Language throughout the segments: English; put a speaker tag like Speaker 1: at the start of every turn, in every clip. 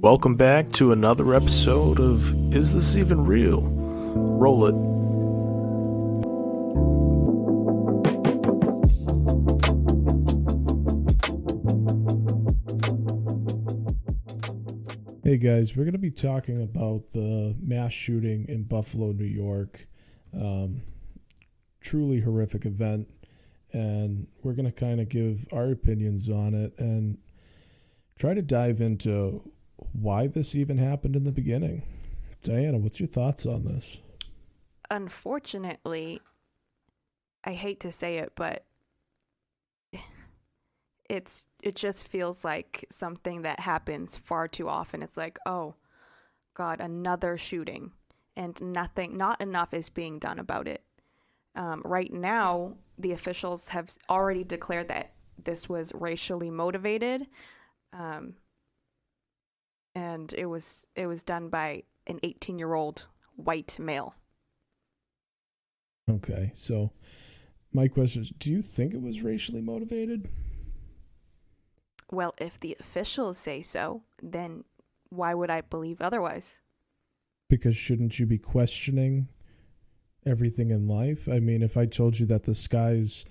Speaker 1: Welcome back to another episode of Is This Even Real? Roll it.
Speaker 2: Hey guys, we're going to be talking about the mass shooting in Buffalo, New York. Truly horrific event, and we're going to kind of give our opinions on it and try to dive into why this even happened in the beginning. Diana, what's your thoughts on this?
Speaker 3: Unfortunately, I hate to say it, but it just feels like something that happens far too often. It's like, oh God, another shooting, and not enough is being done about it. Right now, the officials have already declared that this was racially motivated, and it was done by an 18-year-old white male.
Speaker 2: Okay, so my question is, do you think it was racially motivated?
Speaker 3: Well, if the officials say so, then why would I believe otherwise?
Speaker 2: Because shouldn't you be questioning everything in life? I mean, if I told you that the sky's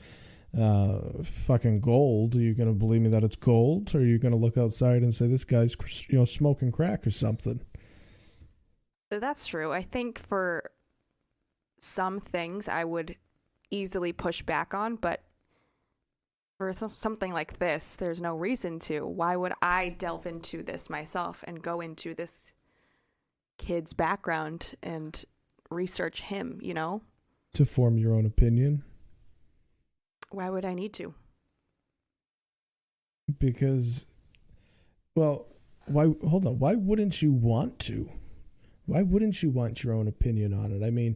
Speaker 2: fucking gold, are you going to believe me that it's gold? Or are you going to look outside and say this guy's, smoking crack or something?
Speaker 3: That's true. I think for some things I would easily push back on, but for something like this, there's no reason to. Why would I delve into this myself and go into this kid's background and research him,
Speaker 2: To form your own opinion?
Speaker 3: Why would I need to?
Speaker 2: Because, why wouldn't you want to? Why wouldn't you want your own opinion on it? I mean,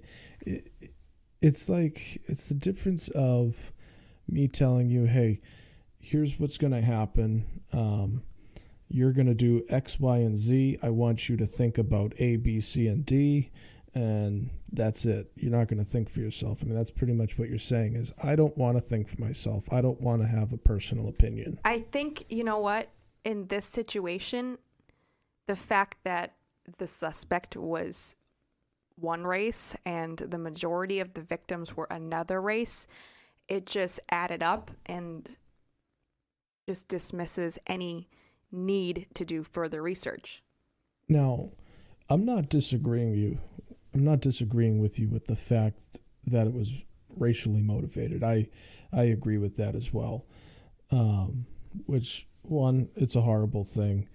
Speaker 2: it's the difference of me telling you, hey, here's what's going to happen. You're going to do X, Y, and Z. I want you to think about A, B, C, and D, and that's it. You're not going to think for yourself. I mean, that's pretty much what you're saying is, I don't want to think for myself. I don't want to have a personal opinion.
Speaker 3: I think, you know what? In this situation, the fact that the suspect was one race and the majority of the victims were another race, it just added up and just dismisses any need to do further research.
Speaker 2: Now, I'm not disagreeing with you with the fact that it was racially motivated. I agree with that as well. Which, one, it's a horrible thing.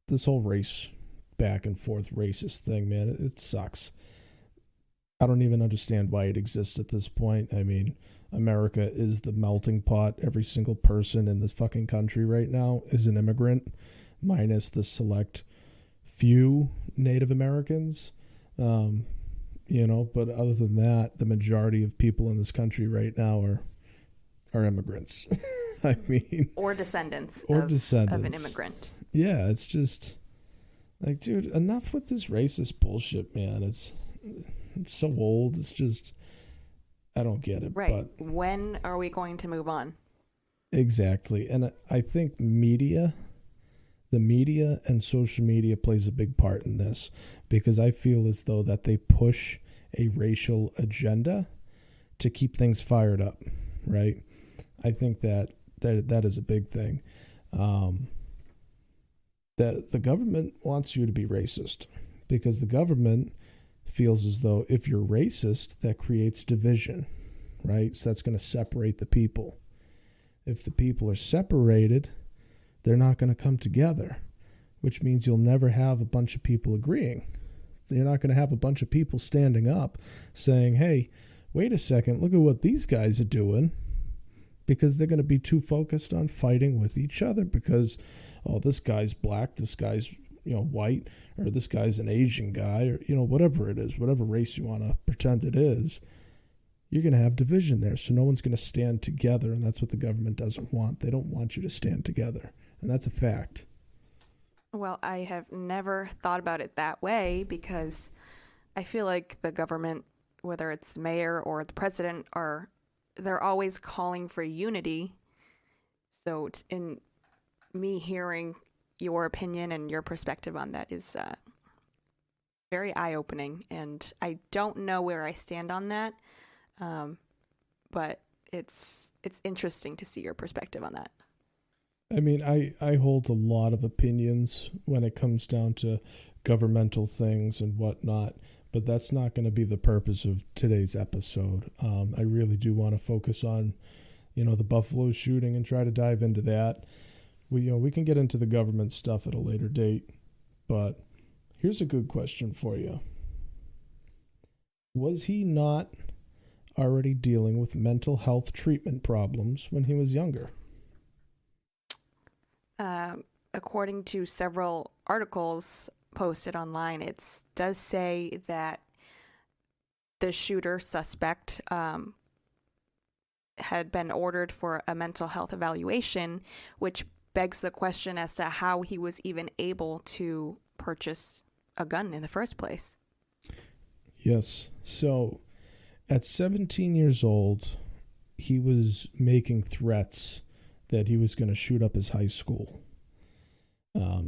Speaker 2: This whole race back and forth racist thing, man, it sucks. I don't even understand why it exists at this point. I mean, America is the melting pot. Every single person in this fucking country right now is an immigrant, minus the select few Native Americans. But other than that, the majority of people in this country right now are immigrants. I mean,
Speaker 3: or descendants
Speaker 2: of
Speaker 3: an immigrant.
Speaker 2: Yeah, it's just like, dude, enough with this racist bullshit, man. It's so old. It's just, I don't get it.
Speaker 3: Right. But when are we going to move on?
Speaker 2: Exactly. And I think the media and social media plays a big part in this, because I feel as though that they push a racial agenda to keep things fired up, right? I think that is a big thing. That the government wants you to be racist, because the government feels as though if you're racist, that creates division, right? So that's going to separate the people. If the people are separated, they're not going to come together, which means you'll never have a bunch of people agreeing. You're not going to have a bunch of people standing up saying, hey, wait a second, look at what these guys are doing, because they're going to be too focused on fighting with each other because, oh, this guy's black, this guy's white, or this guy's an Asian guy, or whatever it is, whatever race you want to pretend it is. You're going to have division there, so no one's going to stand together, and that's what the government doesn't want. They don't want you to stand together, and that's a fact.
Speaker 3: Well, I have never thought about it that way, because I feel like the government, whether it's the mayor or the president, they're always calling for unity. So in me hearing your opinion and your perspective on that is very eye-opening, and I don't know where I stand on that, but it's interesting to see your perspective on that.
Speaker 2: I mean, I hold a lot of opinions when it comes down to governmental things and whatnot, but that's not going to be the purpose of today's episode. I really do want to focus on, the Buffalo shooting and try to dive into that. We can get into the government stuff at a later date, but here's a good question for you. Was he not already dealing with mental health treatment problems when he was younger?
Speaker 3: According to several articles posted online, it does say that the shooter suspect had been ordered for a mental health evaluation, which begs the question as to how he was even able to purchase a gun in the first place.
Speaker 2: Yes. So at 17 years old, he was making threats that he was going to shoot up his high school.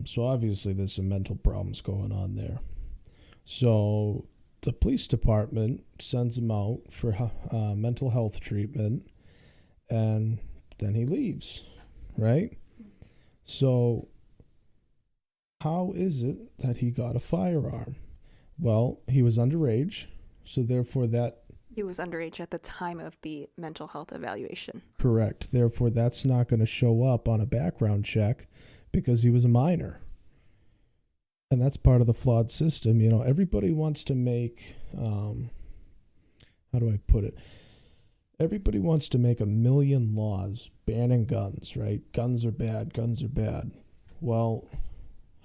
Speaker 2: So obviously there's some mental problems going on there. So the police department sends him out for mental health treatment, and then he leaves, right? So how is it that he got a firearm? Well, he was underage, so therefore that...
Speaker 3: He was underage at the time of the mental health evaluation.
Speaker 2: Correct. Therefore, that's not going to show up on a background check because he was a minor. And that's part of the flawed system. Everybody wants to make, how do I put it? Everybody wants to make a million laws banning guns, right? Guns are bad. Guns are bad. Well,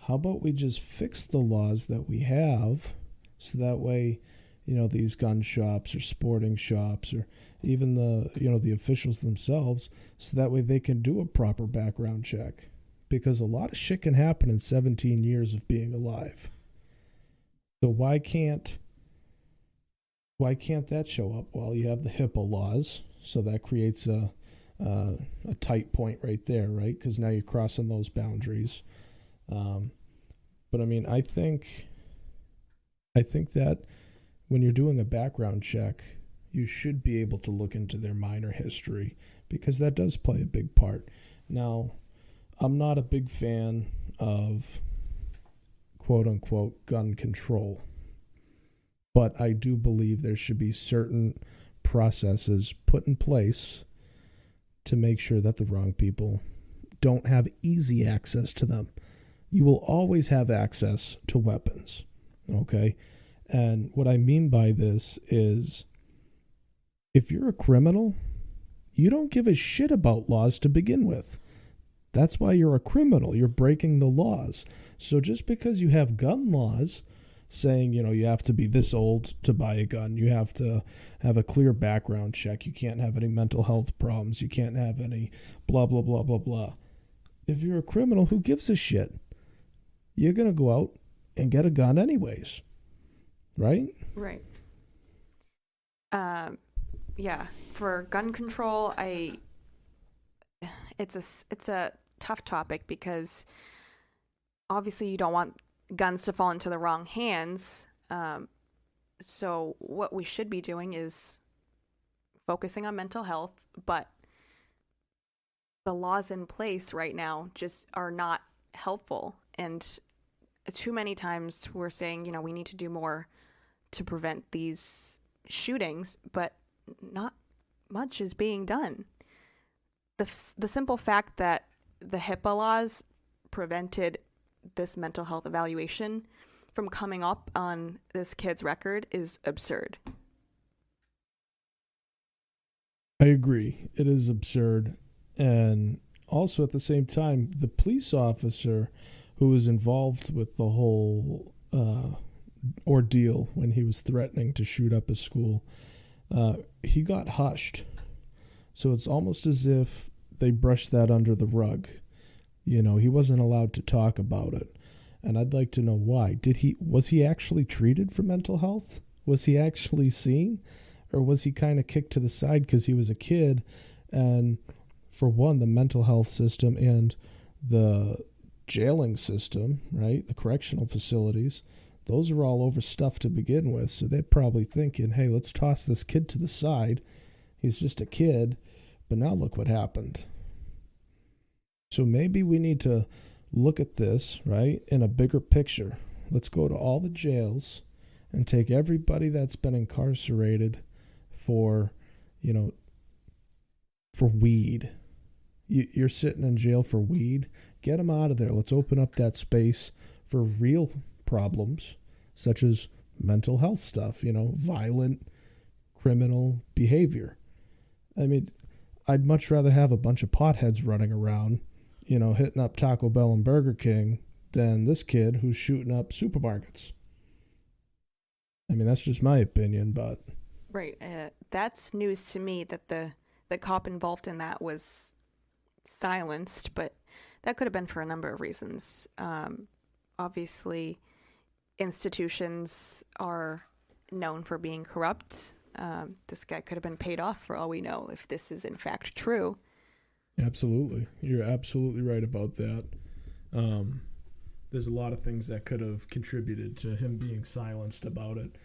Speaker 2: how about we just fix the laws that we have so that way, these gun shops or sporting shops or even the officials themselves, so that way they can do a proper background check. Because a lot of shit can happen in 17 years of being alive. So why can't that show up? Well, you have the HIPAA laws, so that creates a tight point right there, right? Because now you're crossing those boundaries. But I mean, I think that when you're doing a background check, you should be able to look into their minor history, because that does play a big part. Now, I'm not a big fan of quote-unquote gun control, but I do believe there should be certain processes put in place to make sure that the wrong people don't have easy access to them. You will always have access to weapons, okay? And what I mean by this is, if you're a criminal, you don't give a shit about laws to begin with. That's why you're a criminal. You're breaking the laws. So just because you have gun laws saying, you have to be this old to buy a gun, you have to have a clear background check, you can't have any mental health problems, you can't have any blah, blah, blah, blah, blah. If you're a criminal, who gives a shit? You're going to go out and get a gun anyways. Right?
Speaker 3: Right. Yeah. For gun control, it's a tough topic, because obviously you don't want guns to fall into the wrong hands. So what we should be doing is focusing on mental health, but the laws in place right now just are not helpful. And too many times we're saying, we need to do more to prevent these shootings, but not much is being done. The simple fact that the HIPAA laws prevented this mental health evaluation from coming up on this kid's record is absurd.
Speaker 2: I agree. It is absurd. And also at the same time, the police officer who was involved with the whole ordeal when he was threatening to shoot up a school, he got hushed. So it's almost as if they brushed that under the rug. He wasn't allowed to talk about it. And I'd like to know why. Was he actually treated for mental health? Was he actually seen? Or was he kind of kicked to the side because he was a kid? And for one, the mental health system and the jailing system, right? The correctional facilities, those are all overstuffed to begin with. So they're probably thinking, hey, let's toss this kid to the side. He's just a kid. But now look what happened. So maybe we need to look at this, right, in a bigger picture. Let's go to all the jails and take everybody that's been incarcerated for, for weed. You're sitting in jail for weed. Get them out of there. Let's open up that space for real problems, such as mental health stuff, violent criminal behavior. I mean, I'd much rather have a bunch of potheads running around, hitting up Taco Bell and Burger King than this kid who's shooting up supermarkets. I mean, that's just my opinion, but...
Speaker 3: Right. That's news to me that the cop involved in that was silenced, but that could have been for a number of reasons. Obviously, institutions are known for being corrupt. This guy could have been paid off for all we know if this is in fact true.
Speaker 2: Absolutely. You're absolutely right about that. There's a lot of things that could have contributed to him being silenced about it.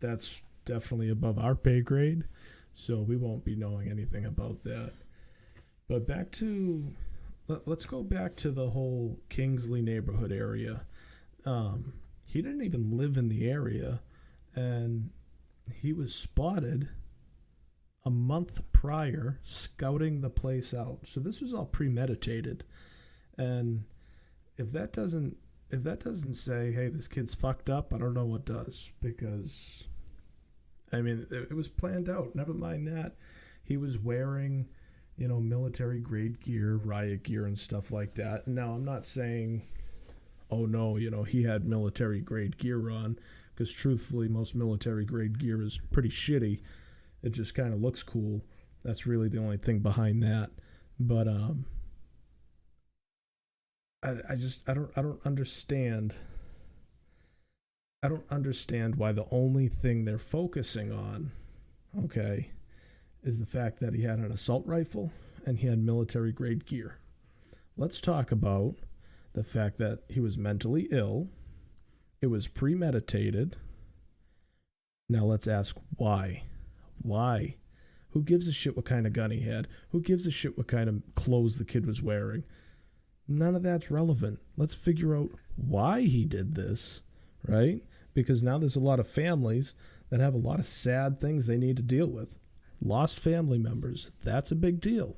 Speaker 2: That's definitely above our pay grade, so we won't be knowing anything about that. But let's go back to the whole Kingsley neighborhood area. He didn't even live in the area, and he was spotted a month prior scouting the place out. So this was all premeditated. And if that doesn't say, hey, this kid's fucked up, I don't know what does. Because, I mean, it was planned out. Never mind that. He was wearing, military grade gear, riot gear and stuff like that. Now, I'm not saying, oh no, he had military grade gear on. Because truthfully, most military grade gear is pretty shitty. It just kind of looks cool. That's really the only thing behind that. But I don't understand. I don't understand why the only thing they're focusing on, okay, is the fact that he had an assault rifle and he had military grade gear. Let's talk about the fact that he was mentally ill. It was premeditated. Now let's ask why. Why? Who gives a shit what kind of gun he had? Who gives a shit what kind of clothes the kid was wearing? None of that's relevant. Let's figure out why he did this, right? Because now there's a lot of families that have a lot of sad things they need to deal with. Lost family members. That's a big deal.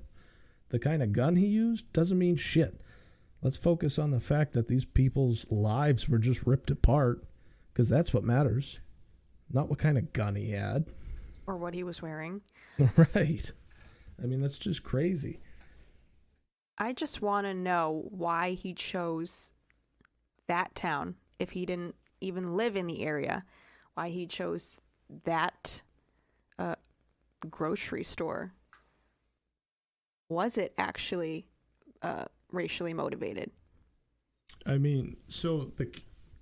Speaker 2: The kind of gun he used doesn't mean shit. Let's focus on the fact that these people's lives were just ripped apart, because that's what matters. Not what kind of gun he had.
Speaker 3: Or what he was wearing.
Speaker 2: Right. I mean, that's just crazy.
Speaker 3: I just want to know why he chose that town if he didn't even live in the area. Why he chose that grocery store. Was it actually racially motivated?
Speaker 2: I mean, so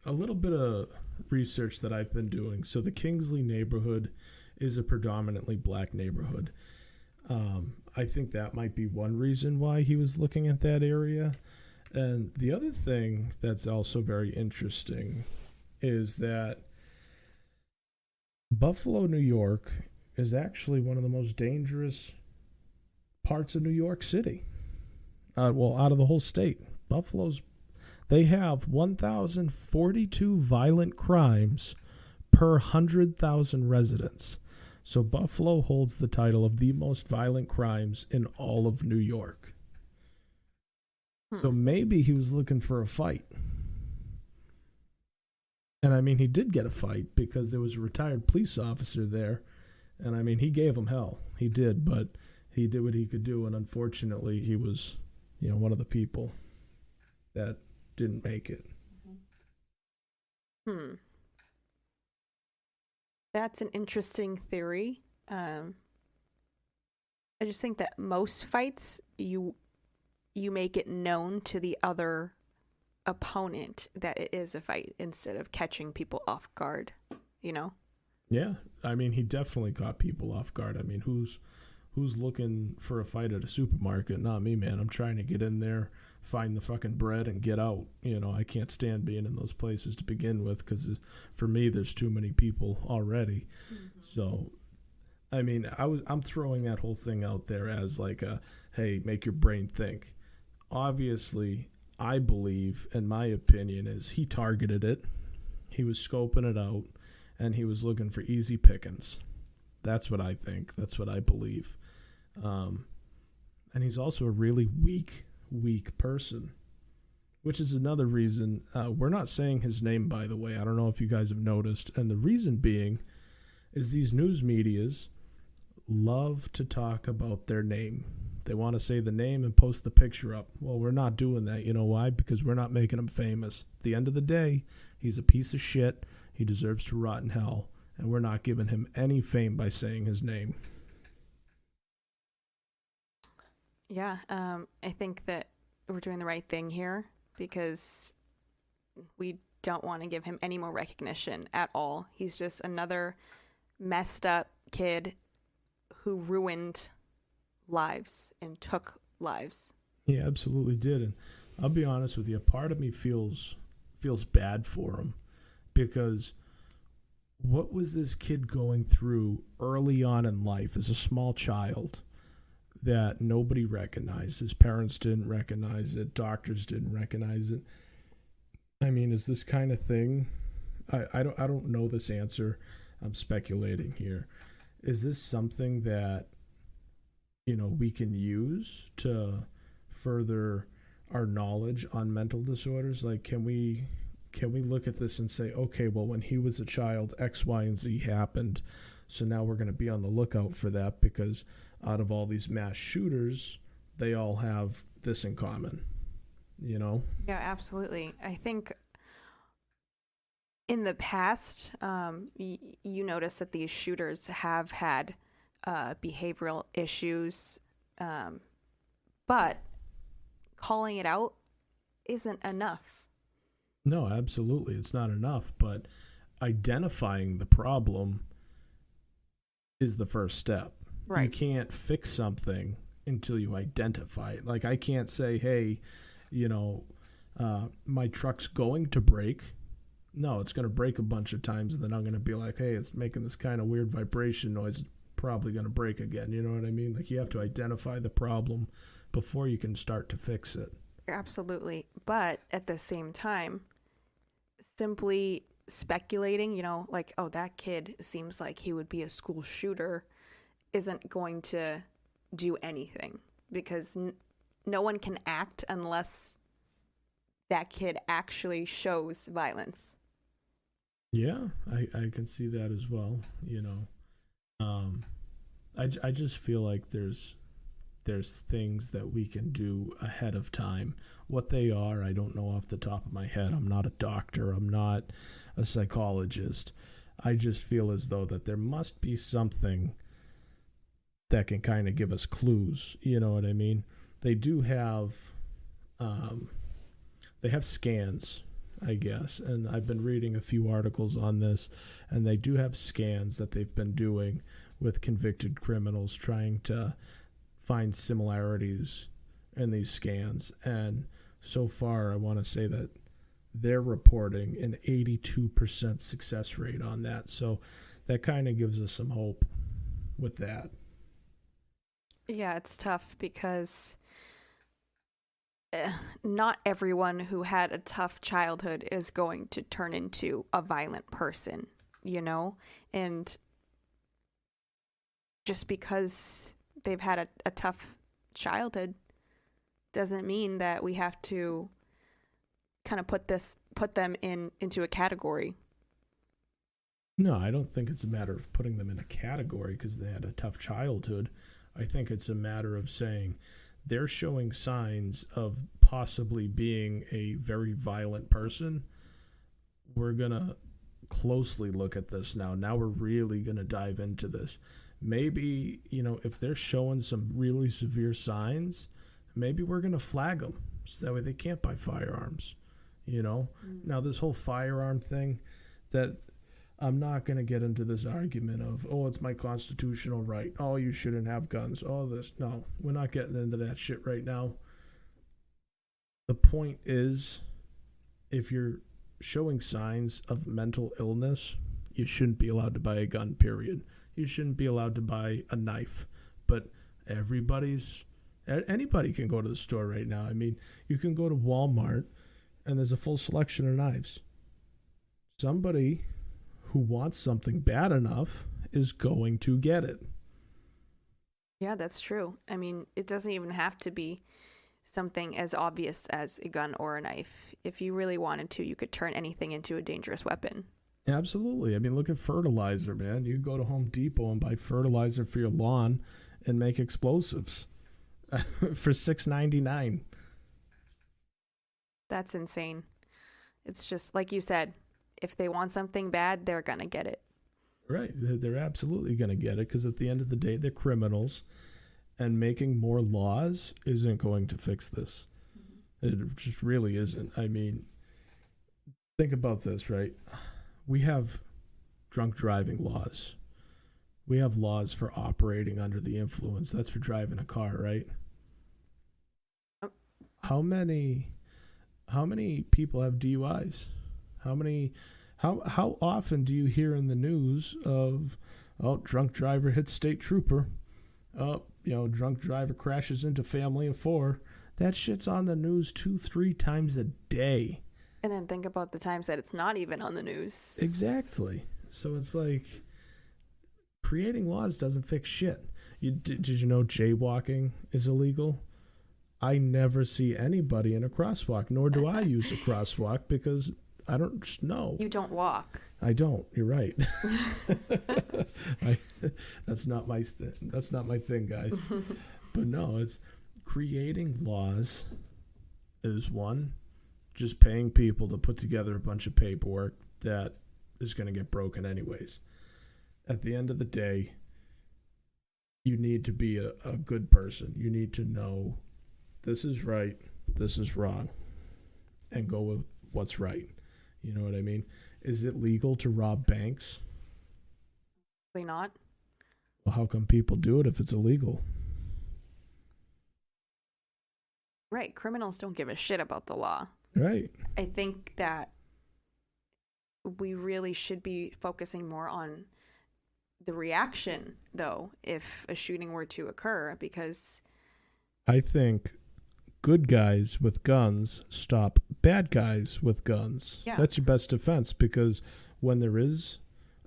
Speaker 2: a little bit of research that I've been doing. So the Kingsley neighborhood is a predominantly black neighborhood. I think that might be one reason why he was looking at that area. And the other thing that's also very interesting is that Buffalo, New York is actually one of the most dangerous parts of New York City. Out of the whole state. They have 1,042 violent crimes per 100,000 residents. So Buffalo holds the title of the most violent crimes in all of New York. So maybe he was looking for a fight. And I mean, he did get a fight because there was a retired police officer there. And I mean, he gave him hell. He did, but he did what he could do. And unfortunately, he was, one of the people that didn't make it.
Speaker 3: That's an interesting theory. I just think that most fights, you make it known to the other opponent that it is a fight instead of catching people off guard,
Speaker 2: Yeah, I mean, he definitely caught people off guard. I mean, who's looking for a fight at a supermarket? Not me, man. I'm trying to get in there,
Speaker 1: find the fucking bread and get out. I can't stand being in those places to begin with because for me, there's too many people already. Mm-hmm. So, I mean, I'm throwing that whole thing out there as like hey, make your brain think. Obviously, I believe, and my opinion is he targeted it. He was scoping it out, and he was looking for easy pickings. That's what I think. That's what I believe. And he's also a really weak person, which is another reason. We're not saying his name, by the way. I don't know if you guys have noticed. And the reason being is these news medias love to talk about their name. They want to say the name and post the picture up. Well, we're not doing that. You know why? Because we're not making him famous. At the end of the day, he's a piece of shit. He deserves to rot in hell. And we're not giving him any fame by saying his name.
Speaker 3: Yeah, I think that we're doing the right thing here because we don't want to give him any more recognition at all. He's just another messed up kid who ruined lives and took lives.
Speaker 1: He absolutely did. And I'll be honest with you, part of me feels bad for him because what was this kid going through early on in life as a small child that nobody recognized? His parents didn't recognize it. Doctors didn't recognize it. I mean, is this kind of thing? I don't know this answer. I'm speculating here. Is this something that we can use to further our knowledge on mental disorders? Like, can we look at this and say, okay, well, when he was a child, X, Y, and Z happened, so now we're going to be on the lookout for that because out of all these mass shooters, they all have this in common, Yeah,
Speaker 3: absolutely. I think in the past, you notice that these shooters have had behavioral issues, but calling it out isn't enough.
Speaker 1: No, absolutely. It's not enough, but identifying the problem is the first step. Right. You can't fix something until you identify it. Like, I can't say, hey, my truck's going to break. No, it's going to break a bunch of times, and then I'm going to be like, hey, it's making this kind of weird vibration noise. It's probably going to break again. You know what I mean? Like, you have to identify the problem before you can start to fix it.
Speaker 3: Absolutely. But at the same time, simply speculating, like, oh, that kid seems like he would be a school shooter, isn't going to do anything because no one can act unless that kid actually shows violence.
Speaker 1: Yeah, I can see that as well. I just feel like there's things that we can do ahead of time. What they are, I don't know off the top of my head. I'm not a doctor. I'm not a psychologist. I just feel as though that there must be something that can kind of give us clues. You know what I mean? They do have, scans, I guess. And I've been reading a few articles on this, and they do have scans that they've been doing with convicted criminals trying to find similarities in these scans. And so far, I want to say that they're reporting an 82% success rate on that. So that kind of gives us some hope with that.
Speaker 3: Yeah, it's tough because not everyone who had a tough childhood is going to turn into a violent person, and just because they've had a tough childhood doesn't mean that we have to kind of put them into a category.
Speaker 1: No, I don't think it's a matter of putting them in a category because they had a tough childhood. I think it's a matter of saying they're showing signs of possibly being a very violent person. We're going to closely look at this now. Now we're really going to dive into this. Maybe, if they're showing some really severe signs, maybe we're going to flag them so that way they can't buy firearms. Now this whole firearm thing, that I'm not going to get into this argument of, oh, it's my constitutional right. Oh, you shouldn't have guns. Oh, this. No, we're not getting into that shit right now. The point is, if you're showing signs of mental illness, you shouldn't be allowed to buy a gun, period. You shouldn't be allowed to buy a knife. But anybody can go to the store right now. I mean, you can go to Walmart and there's a full selection of knives. Somebody who wants something bad enough is going to get it.
Speaker 3: Yeah, that's true. I mean, it doesn't even have to be something as obvious as a gun or a knife. If you really wanted to, you could turn anything into a dangerous weapon.
Speaker 1: Absolutely. I mean, look at fertilizer, man. You go to Home Depot and buy fertilizer for your lawn and make explosives for $6.99.
Speaker 3: That's insane. It's just like you said, if they want something bad, they're going to get it.
Speaker 1: Right. They're absolutely going to get it because at the end of the day, they're criminals. And making more laws isn't going to fix this. It just really isn't. I mean, think about this, right? We have drunk driving laws. We have laws for operating under the influence. That's for driving a car, right?
Speaker 3: Yep.
Speaker 1: How many people have DUIs? How often do you hear in the news of, drunk driver hits state trooper? Drunk driver crashes into family of 4. That shit's on the news 2-3 times a day.
Speaker 3: And then think about the times that it's not even on the news.
Speaker 1: Exactly. So it's like creating laws doesn't fix shit. Did you know jaywalking is illegal? I never see anybody in a crosswalk, nor do I use a crosswalk because I don't know.
Speaker 3: You don't walk.
Speaker 1: I don't. You're right. That's not my thing, guys. But no, it's creating laws is one. Just paying people to put together a bunch of paperwork that is going to get broken anyways. At the end of the day, you need to be a good person. You need to know this is right, this is wrong, and go with what's right. You know what I mean? Is it legal to rob banks?
Speaker 3: Probably not.
Speaker 1: Well, how come people do it if it's illegal?
Speaker 3: Right. Criminals don't give a shit about the law.
Speaker 1: Right.
Speaker 3: I think that we really should be focusing more on the reaction, though, if a shooting were to occur, because
Speaker 1: I think good guys with guns stop bad guys with guns.
Speaker 3: Yeah.
Speaker 1: That's your best defense, because when there is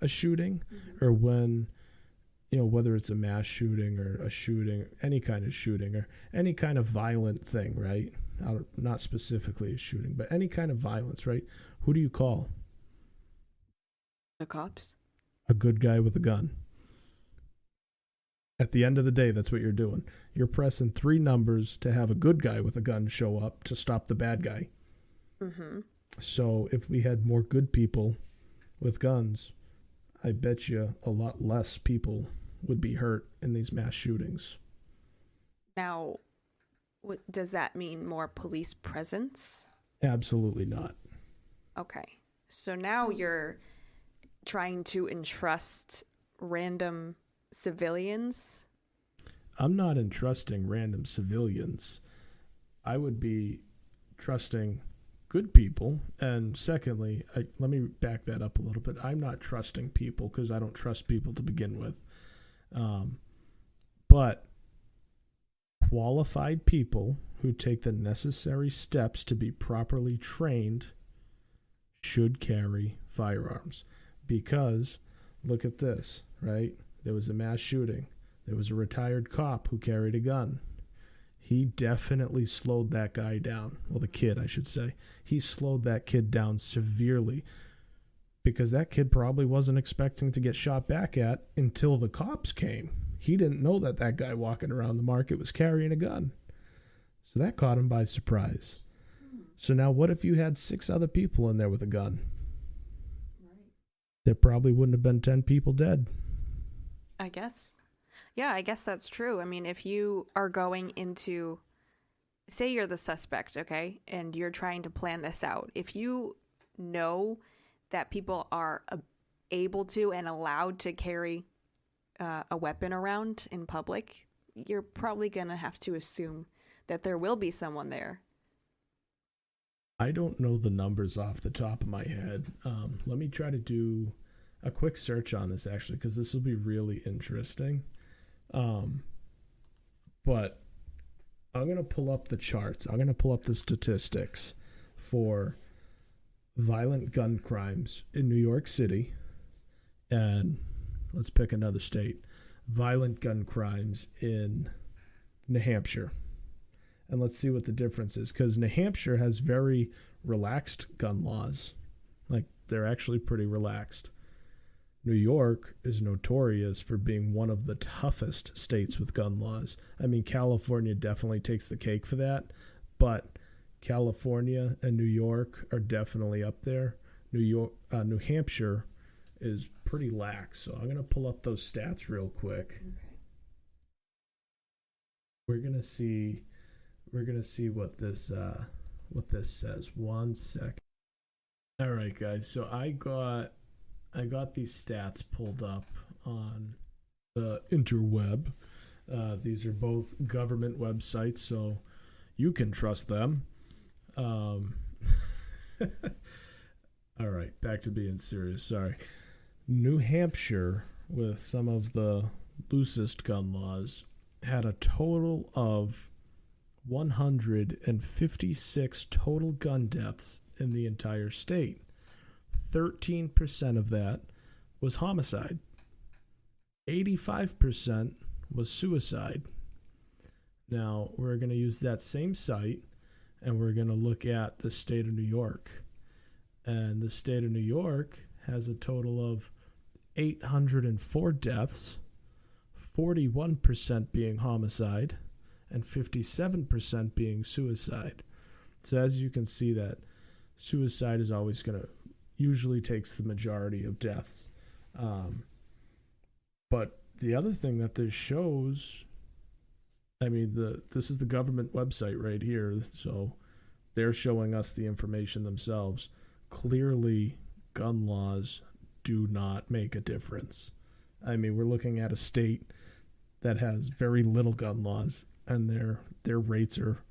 Speaker 1: a shooting, or when, whether it's a mass shooting or a shooting, any kind of shooting or any kind of violent thing, right? Not specifically a shooting, but any kind of violence, right? Who do you call?
Speaker 3: The cops?
Speaker 1: A good guy with a gun. At the end of the day, that's what you're doing. You're pressing 3 numbers to have a good guy with a gun show up to stop the bad guy.
Speaker 3: Mm-hmm.
Speaker 1: So if we had more good people with guns, I bet you a lot less people would be hurt in these mass shootings.
Speaker 3: Now, does that mean more police presence?
Speaker 1: Absolutely not.
Speaker 3: Okay. So now you're trying to entrust random civilians?
Speaker 1: I'm not entrusting random civilians. I would be trusting good people. And secondly, let me back that up a little bit. I'm not trusting people because I don't trust people to begin with. But qualified people who take the necessary steps to be properly trained should carry firearms. Because look at this, right? There was a mass shooting. There was a retired cop who carried a gun. He definitely slowed that guy down. Well, the kid, I should say. He slowed that kid down severely because that kid probably wasn't expecting to get shot back at until the cops came. He didn't know that guy walking around the market was carrying a gun. So that caught him by surprise. So now what if you had 6 other people in there with a gun? There probably wouldn't have been 10 people dead.
Speaker 3: I guess. Yeah, I guess that's true. I mean, if you are going into, say you're the suspect, okay, and you're trying to plan this out, if you know that people are able to and allowed to carry a weapon around in public, you're probably going to have to assume that there will be someone there
Speaker 1: I don't know the numbers off the top of my head. Let me try to do a quick search on this, actually, because this will be really interesting. But I'm going to pull up the charts. I'm going to pull up the statistics for violent gun crimes in New York City. And let's pick another state. Violent gun crimes in New Hampshire. And let's see what the difference is. Because New Hampshire has very relaxed gun laws. Like, they're actually pretty relaxed. New York is notorious for being one of the toughest states with gun laws. I mean, California definitely takes the cake for that. But California and New York are definitely up there. New Hampshire is pretty lax. So I'm going to pull up those stats real quick. Okay. We're going to see what this says. 1 second. All right, guys. So I got these stats pulled up on the interweb. These are both government websites, so you can trust them. All right, back to being serious. Sorry. New Hampshire, with some of the loosest gun laws, had a total of 156 total gun deaths in the entire state. 13% of that was homicide. 85% was suicide. Now, we're going to use that same site, and we're going to look at the state of New York. And the state of New York has a total of 804 deaths, 41% being homicide, and 57% being suicide. So as you can see, that suicide is always usually takes the majority of deaths. But the other thing that this shows, I mean, this is the government website right here, so they're showing us the information themselves. Clearly, gun laws do not make a difference. I mean, we're looking at a state that has very little gun laws, and their rates are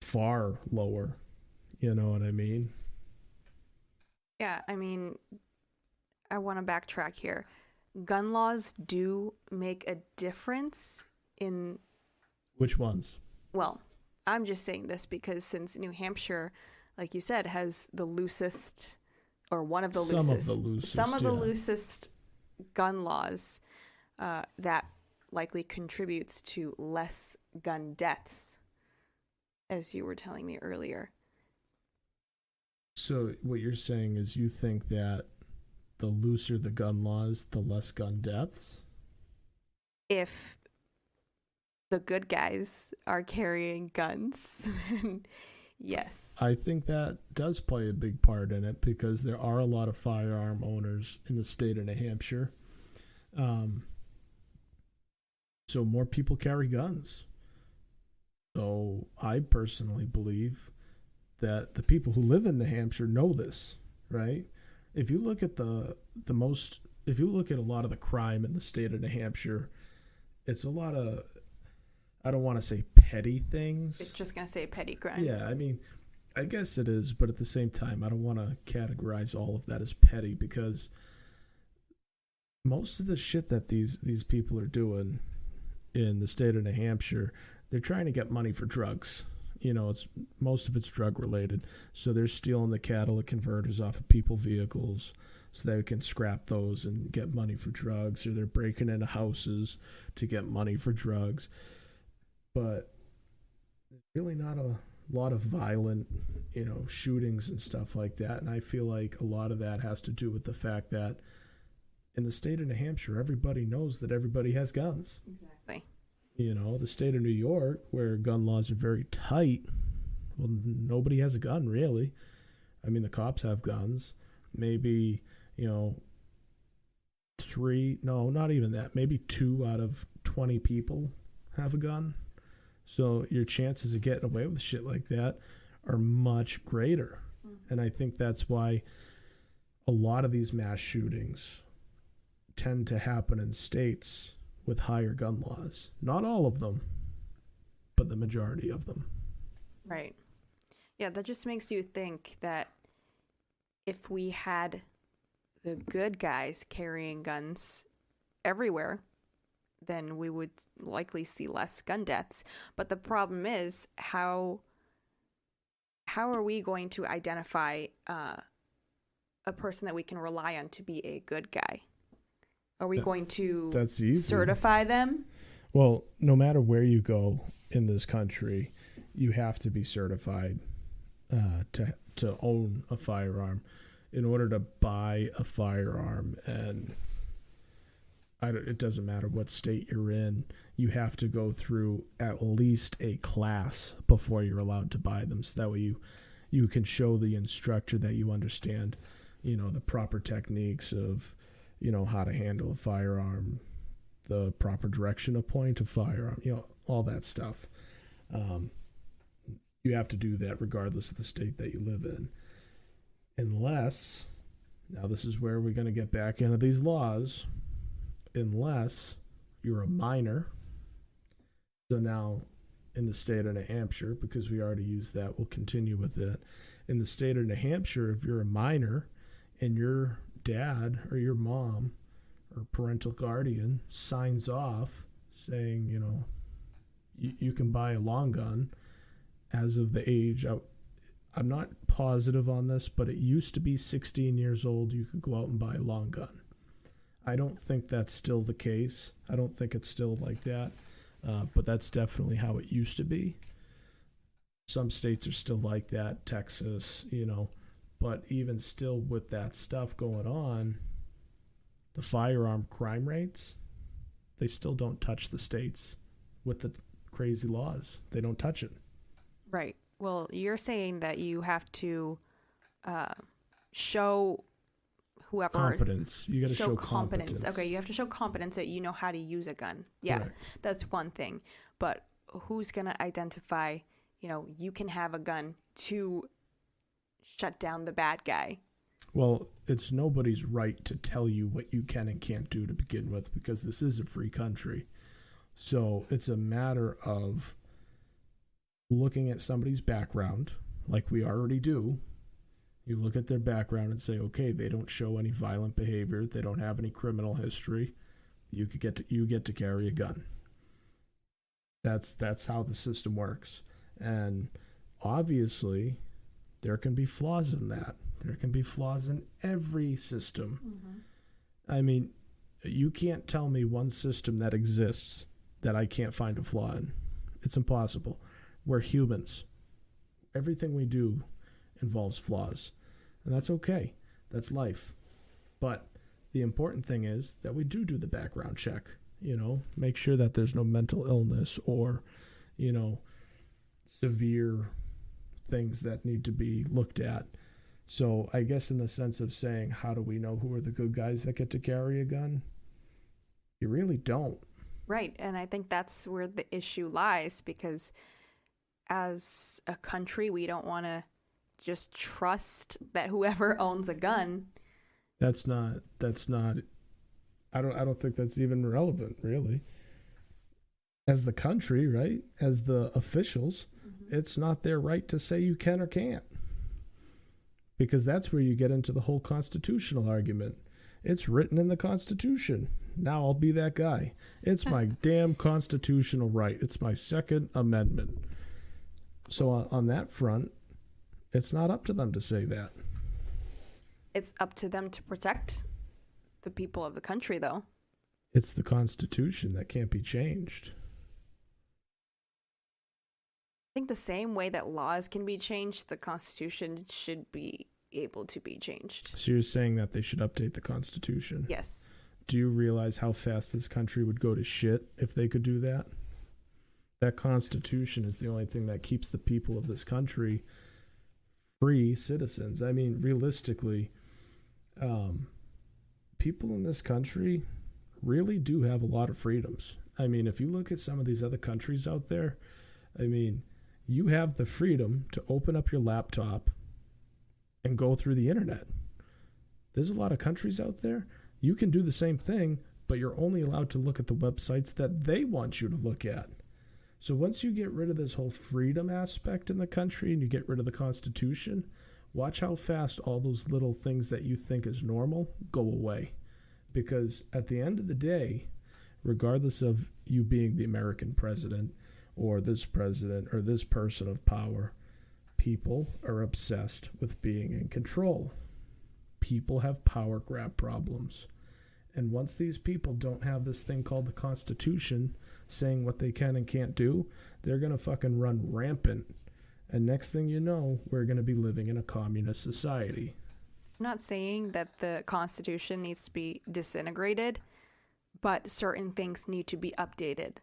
Speaker 1: far lower. You know what I mean?
Speaker 3: Yeah, I mean, I want to backtrack here. Gun laws do make a difference in...
Speaker 1: Which ones?
Speaker 3: Well, I'm just saying this because since New Hampshire, like you said, has the loosest, or one of the loosest... Some of the loosest gun laws, that likely contributes to less gun deaths, as you were telling me earlier.
Speaker 1: So what you're saying is you think that the looser the gun laws, the less gun deaths?
Speaker 3: If the good guys are carrying guns, then yes.
Speaker 1: I think that does play a big part in it because there are a lot of firearm owners in the state of New Hampshire. So more people carry guns. So I personally believe that the people who live in New Hampshire know this, right? If you look at if you look at a lot of the crime in the state of New Hampshire, it's a lot of, I don't want to say petty things.
Speaker 3: It's just going to say petty crime.
Speaker 1: Yeah, I mean, I guess it is, but at the same time, I don't want to categorize all of that as petty because most of the shit that these people are doing in the state of New Hampshire, they're trying to get money for drugs. You know, most of it's drug related. So they're stealing the catalytic converters off of people's vehicles so they can scrap those and get money for drugs, or they're breaking into houses to get money for drugs. But there's really not a lot of violent, shootings and stuff like that. And I feel like a lot of that has to do with the fact that in the state of New Hampshire, everybody knows that everybody has guns.
Speaker 3: Exactly.
Speaker 1: The state of New York, where gun laws are very tight, well, nobody has a gun, really. I mean, the cops have guns. Maybe, not even that. Maybe 2 out of 20 people have a gun. So your chances of getting away with shit like that are much greater. Mm-hmm. And I think that's why a lot of these mass shootings tend to happen in states with higher gun laws. Not all of them, but the majority of them.
Speaker 3: Right. Yeah, that just makes you think that if we had the good guys carrying guns everywhere, then we would likely see less gun deaths. But the problem is, how are we going to identify a person that we can rely on to be a good guy? Are we going to
Speaker 1: That's easy.
Speaker 3: certify them?
Speaker 1: Well, no matter where you go in this country, you have to be certified to own a firearm in order to buy a firearm. And it doesn't matter what state you're in, you have to go through at least a class before you're allowed to buy them. So that way you can show the instructor that you understand, the proper techniques of, how to handle a firearm, the proper direction to point a firearm, all that stuff. You have to do that regardless of the state that you live in. Unless, now this is where we're going to get back into these laws, unless you're a minor. So now in the state of New Hampshire, because we already used that, we'll continue with it. In the state of New Hampshire, if you're a minor and your dad or your mom or parental guardian signs off saying, you can buy a long gun as of the age, I'm not positive on this, but it used to be 16 years old, you could go out and buy a long gun. I don't think that's still the case. I don't think it's still like that, but that's definitely how it used to be. Some states are still like that, Texas, but even still with that stuff going on, the firearm crime rates, they still don't touch the states with the crazy laws. They don't touch it.
Speaker 3: Right. Well, you're saying that you have to show whoever...
Speaker 1: Competence. You got to show competence.
Speaker 3: Okay, you have to show competence that you know how to use a gun. Yeah, correct. That's one thing. But who's going to identify, you can have a gun to shut down the bad guy?
Speaker 1: Well, it's nobody's right to tell you what you can and can't do to begin with, because this is a free country. So it's a matter of looking at somebody's background, like we already do. You look at their background and say, okay, they don't show any violent behavior, they don't have any criminal history, you get to carry a gun. That's how the system works. And obviously, there can be flaws in that. There can be flaws in every system. Mm-hmm. I mean, you can't tell me one system that exists that I can't find a flaw in. It's impossible. We're humans. Everything we do involves flaws. And that's okay. That's life. But the important thing is that we do the background check. Make sure that there's no mental illness or, severe things that need to be looked at. So I guess in the sense of saying, how do we know who are the good guys that get to carry a gun? You really don't.
Speaker 3: Right. And I think that's where the issue lies, because as a country, we don't want to just trust that whoever owns a gun.
Speaker 1: That's not I don't think that's even relevant, really. As the country, right? As the officials, it's not their right to say you can or can't. Because that's where you get into the whole constitutional argument. It's written in the Constitution. Now I'll be that guy. It's my damn constitutional right. It's my Second Amendment. So on that front, it's not up to them to say that.
Speaker 3: It's up to them to protect the people of the country, though.
Speaker 1: It's the Constitution that can't be changed.
Speaker 3: I think the same way that laws can be changed, the Constitution should be able to be changed.
Speaker 1: So you're saying that they should update the Constitution?
Speaker 3: Yes.
Speaker 1: Do you realize how fast this country would go to shit if they could do that? That Constitution is the only thing that keeps the people of this country free citizens. I mean, realistically, people in this country really do have a lot of freedoms. I mean, if you look at some of these other countries out there, I mean, you have the freedom to open up your laptop and go through the internet. There's a lot of countries out there, you can do the same thing, but you're only allowed to look at the websites that they want you to look at. So once you get rid of this whole freedom aspect in the country and you get rid of the Constitution, watch how fast all those little things that you think is normal go away. Because at the end of the day, regardless of you being the American president or this person of power, people are obsessed with being in control. People have power grab problems. And once these people don't have this thing called the Constitution saying what they can and can't do, they're going to fucking run rampant. And next thing you know, we're going to be living in a communist society.
Speaker 3: I'm not saying that the Constitution needs to be disintegrated, but certain things need to be updated,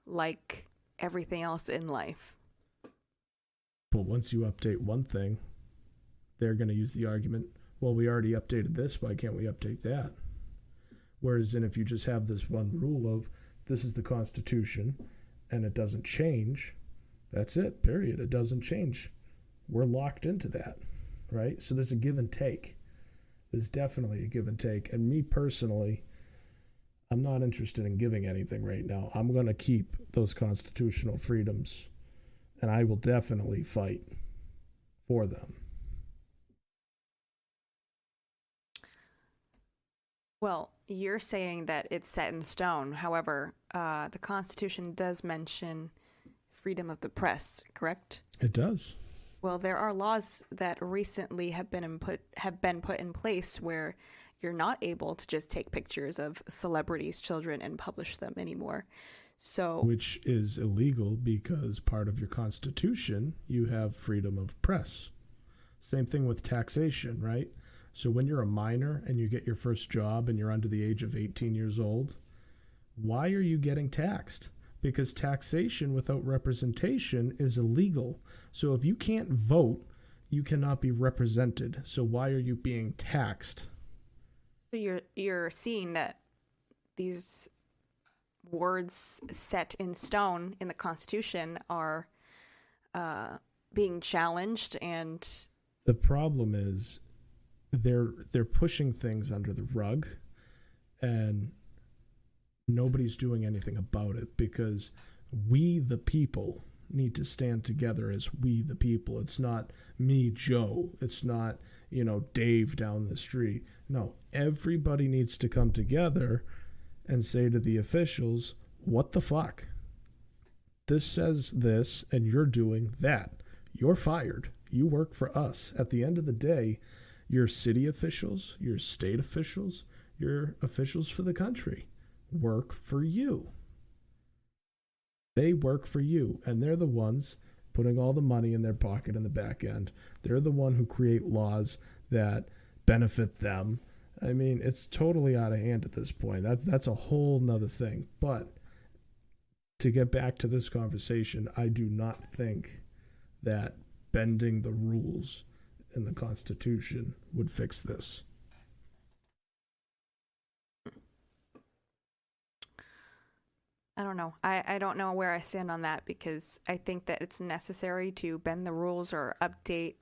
Speaker 3: like everything else in life.
Speaker 1: But once you update one thing, they're going to use the argument, well, we already updated this, why can't we update that? Whereas if you just have this one rule of, this is the Constitution, and it doesn't change, that's it, period. It doesn't change. We're locked into that, right? So there's a give and take. There's definitely a give and take. And me personally, I'm not interested in giving anything right now. I'm going to keep those constitutional freedoms, and I will definitely fight for them.
Speaker 3: Well, you're saying that it's set in stone. However, the Constitution does mention freedom of the press, correct?
Speaker 1: It does.
Speaker 3: Well, there are laws that recently have been put in place where you're not able to just take pictures of celebrities' children and publish them anymore. So,
Speaker 1: which is illegal because part of your Constitution, you have freedom of press. Same thing with taxation, right? So when you're a minor and you get your first job and you're under the age of 18 years old, why are you getting taxed? Because taxation without representation is illegal. So if you can't vote, you cannot be represented. So why are you being taxed?
Speaker 3: So you're seeing that these words set in stone in the Constitution are being challenged, and
Speaker 1: the problem is they're pushing things under the rug, and nobody's doing anything about it because we, the people, need to stand together as we, the people. It's not me, Joe. It's not, Dave down the street. No, everybody needs to come together and say to the officials, what the fuck? This says this, and you're doing that. You're fired. You work for us. At the end of the day, your city officials, your state officials, your officials for the country work for you. They work for you, and they're the ones putting all the money in their pocket in the back end. They're the one who create laws that benefit them. I mean, it's totally out of hand at this point. That's a whole nother thing. But to get back to this conversation, I do not think that bending the rules in the Constitution would fix this.
Speaker 3: I don't know. I don't know where I stand on that, because I think that it's necessary to bend the rules or update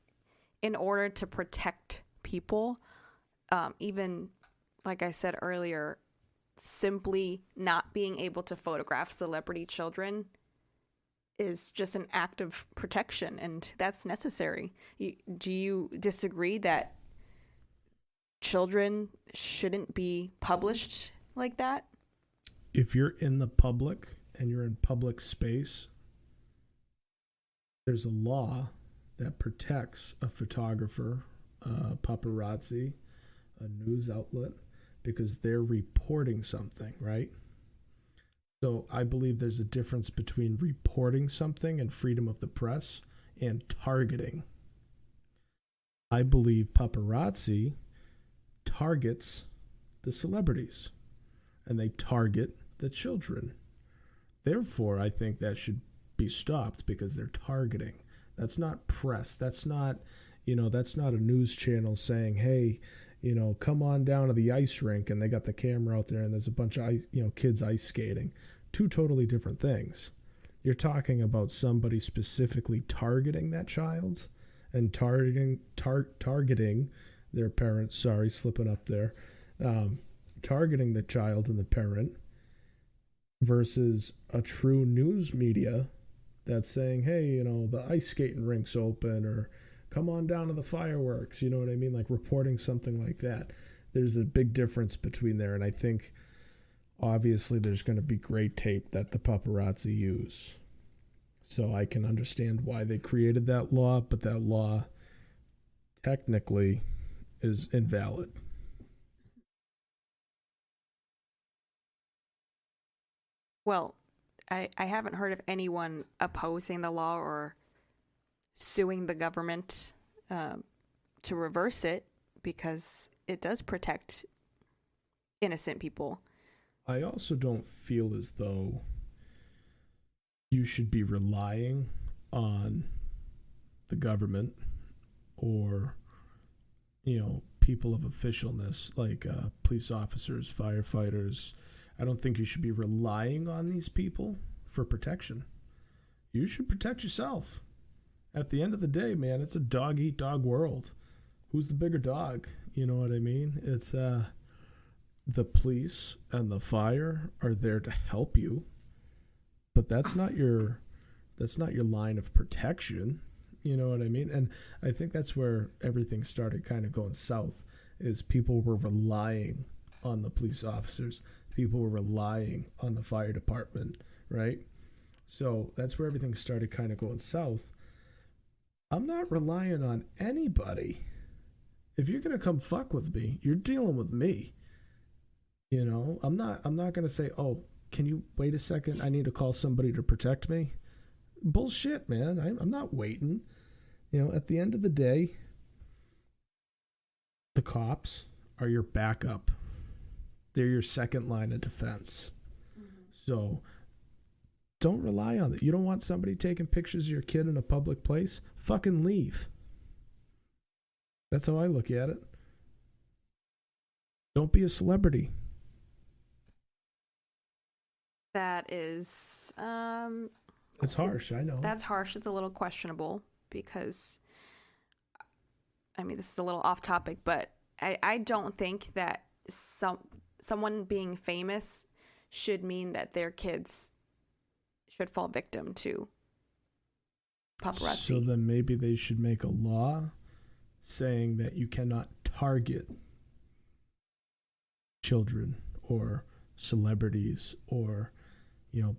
Speaker 3: in order to protect people. Even, like I said earlier, simply not being able to photograph celebrity children is just an act of protection, and that's necessary. Do you disagree that children shouldn't be published like that?
Speaker 1: If you're in the public and you're in public space, there's a law that protects a photographer, paparazzi, a news outlet, because they're reporting something, right? So I believe there's a difference between reporting something and freedom of the press and targeting. I believe paparazzi targets the celebrities, and they target the children. Therefore, I think that should be stopped because they're targeting. That's not press. That's not, that's not a news channel saying, hey, come on down to the ice rink, and they got the camera out there and there's a bunch of kids ice skating. Two totally different things. You're talking about somebody specifically targeting that child and targeting their parents. Sorry, slipping up there. Targeting the child and the parent versus a true news media that's saying, hey, you know, the ice skating rink's open, or come on down to the fireworks, you know what I mean? Like reporting something like that. There's a big difference between there, and I think obviously there's going to be great tape that the paparazzi use. So I can understand why they created that law, but that law technically is invalid.
Speaker 3: Well, I haven't heard of anyone opposing the law or suing the government to reverse it, because it does protect innocent people.
Speaker 1: I also don't feel as though you should be relying on the government or, you know, people of officialness like police officers, firefighters. I don't think you should be relying on these people for protection. You should protect yourself. At the end of the day, man, it's a dog-eat-dog world. Who's the bigger dog? You know what I mean? It's the police and the fire are there to help you, but that's not your line of protection. You know what I mean? And I think that's where everything started kind of going south, is people were relying on the police officers. People were relying on the fire department, right? So that's where everything started kind of going south. I'm not relying on anybody. If you're going to come fuck with me, you're dealing with me. You know, I'm not going to say, oh, can you wait a second? I need to call somebody to protect me. Bullshit, man. I'm not waiting. You know, at the end of the day, the cops are your backup. They're your second line of defense. Mm-hmm. So don't rely on it. You don't want somebody taking pictures of your kid in a public place? Fucking leave. That's how I look at it. Don't be a celebrity.
Speaker 3: That is...
Speaker 1: it's harsh, I know.
Speaker 3: That's harsh. It's a little questionable because, I mean, this is a little off topic, but I don't think that someone being famous should mean that their kids should fall victim to paparazzi.
Speaker 1: So then maybe they should make a law saying that you cannot target children or celebrities or, you know,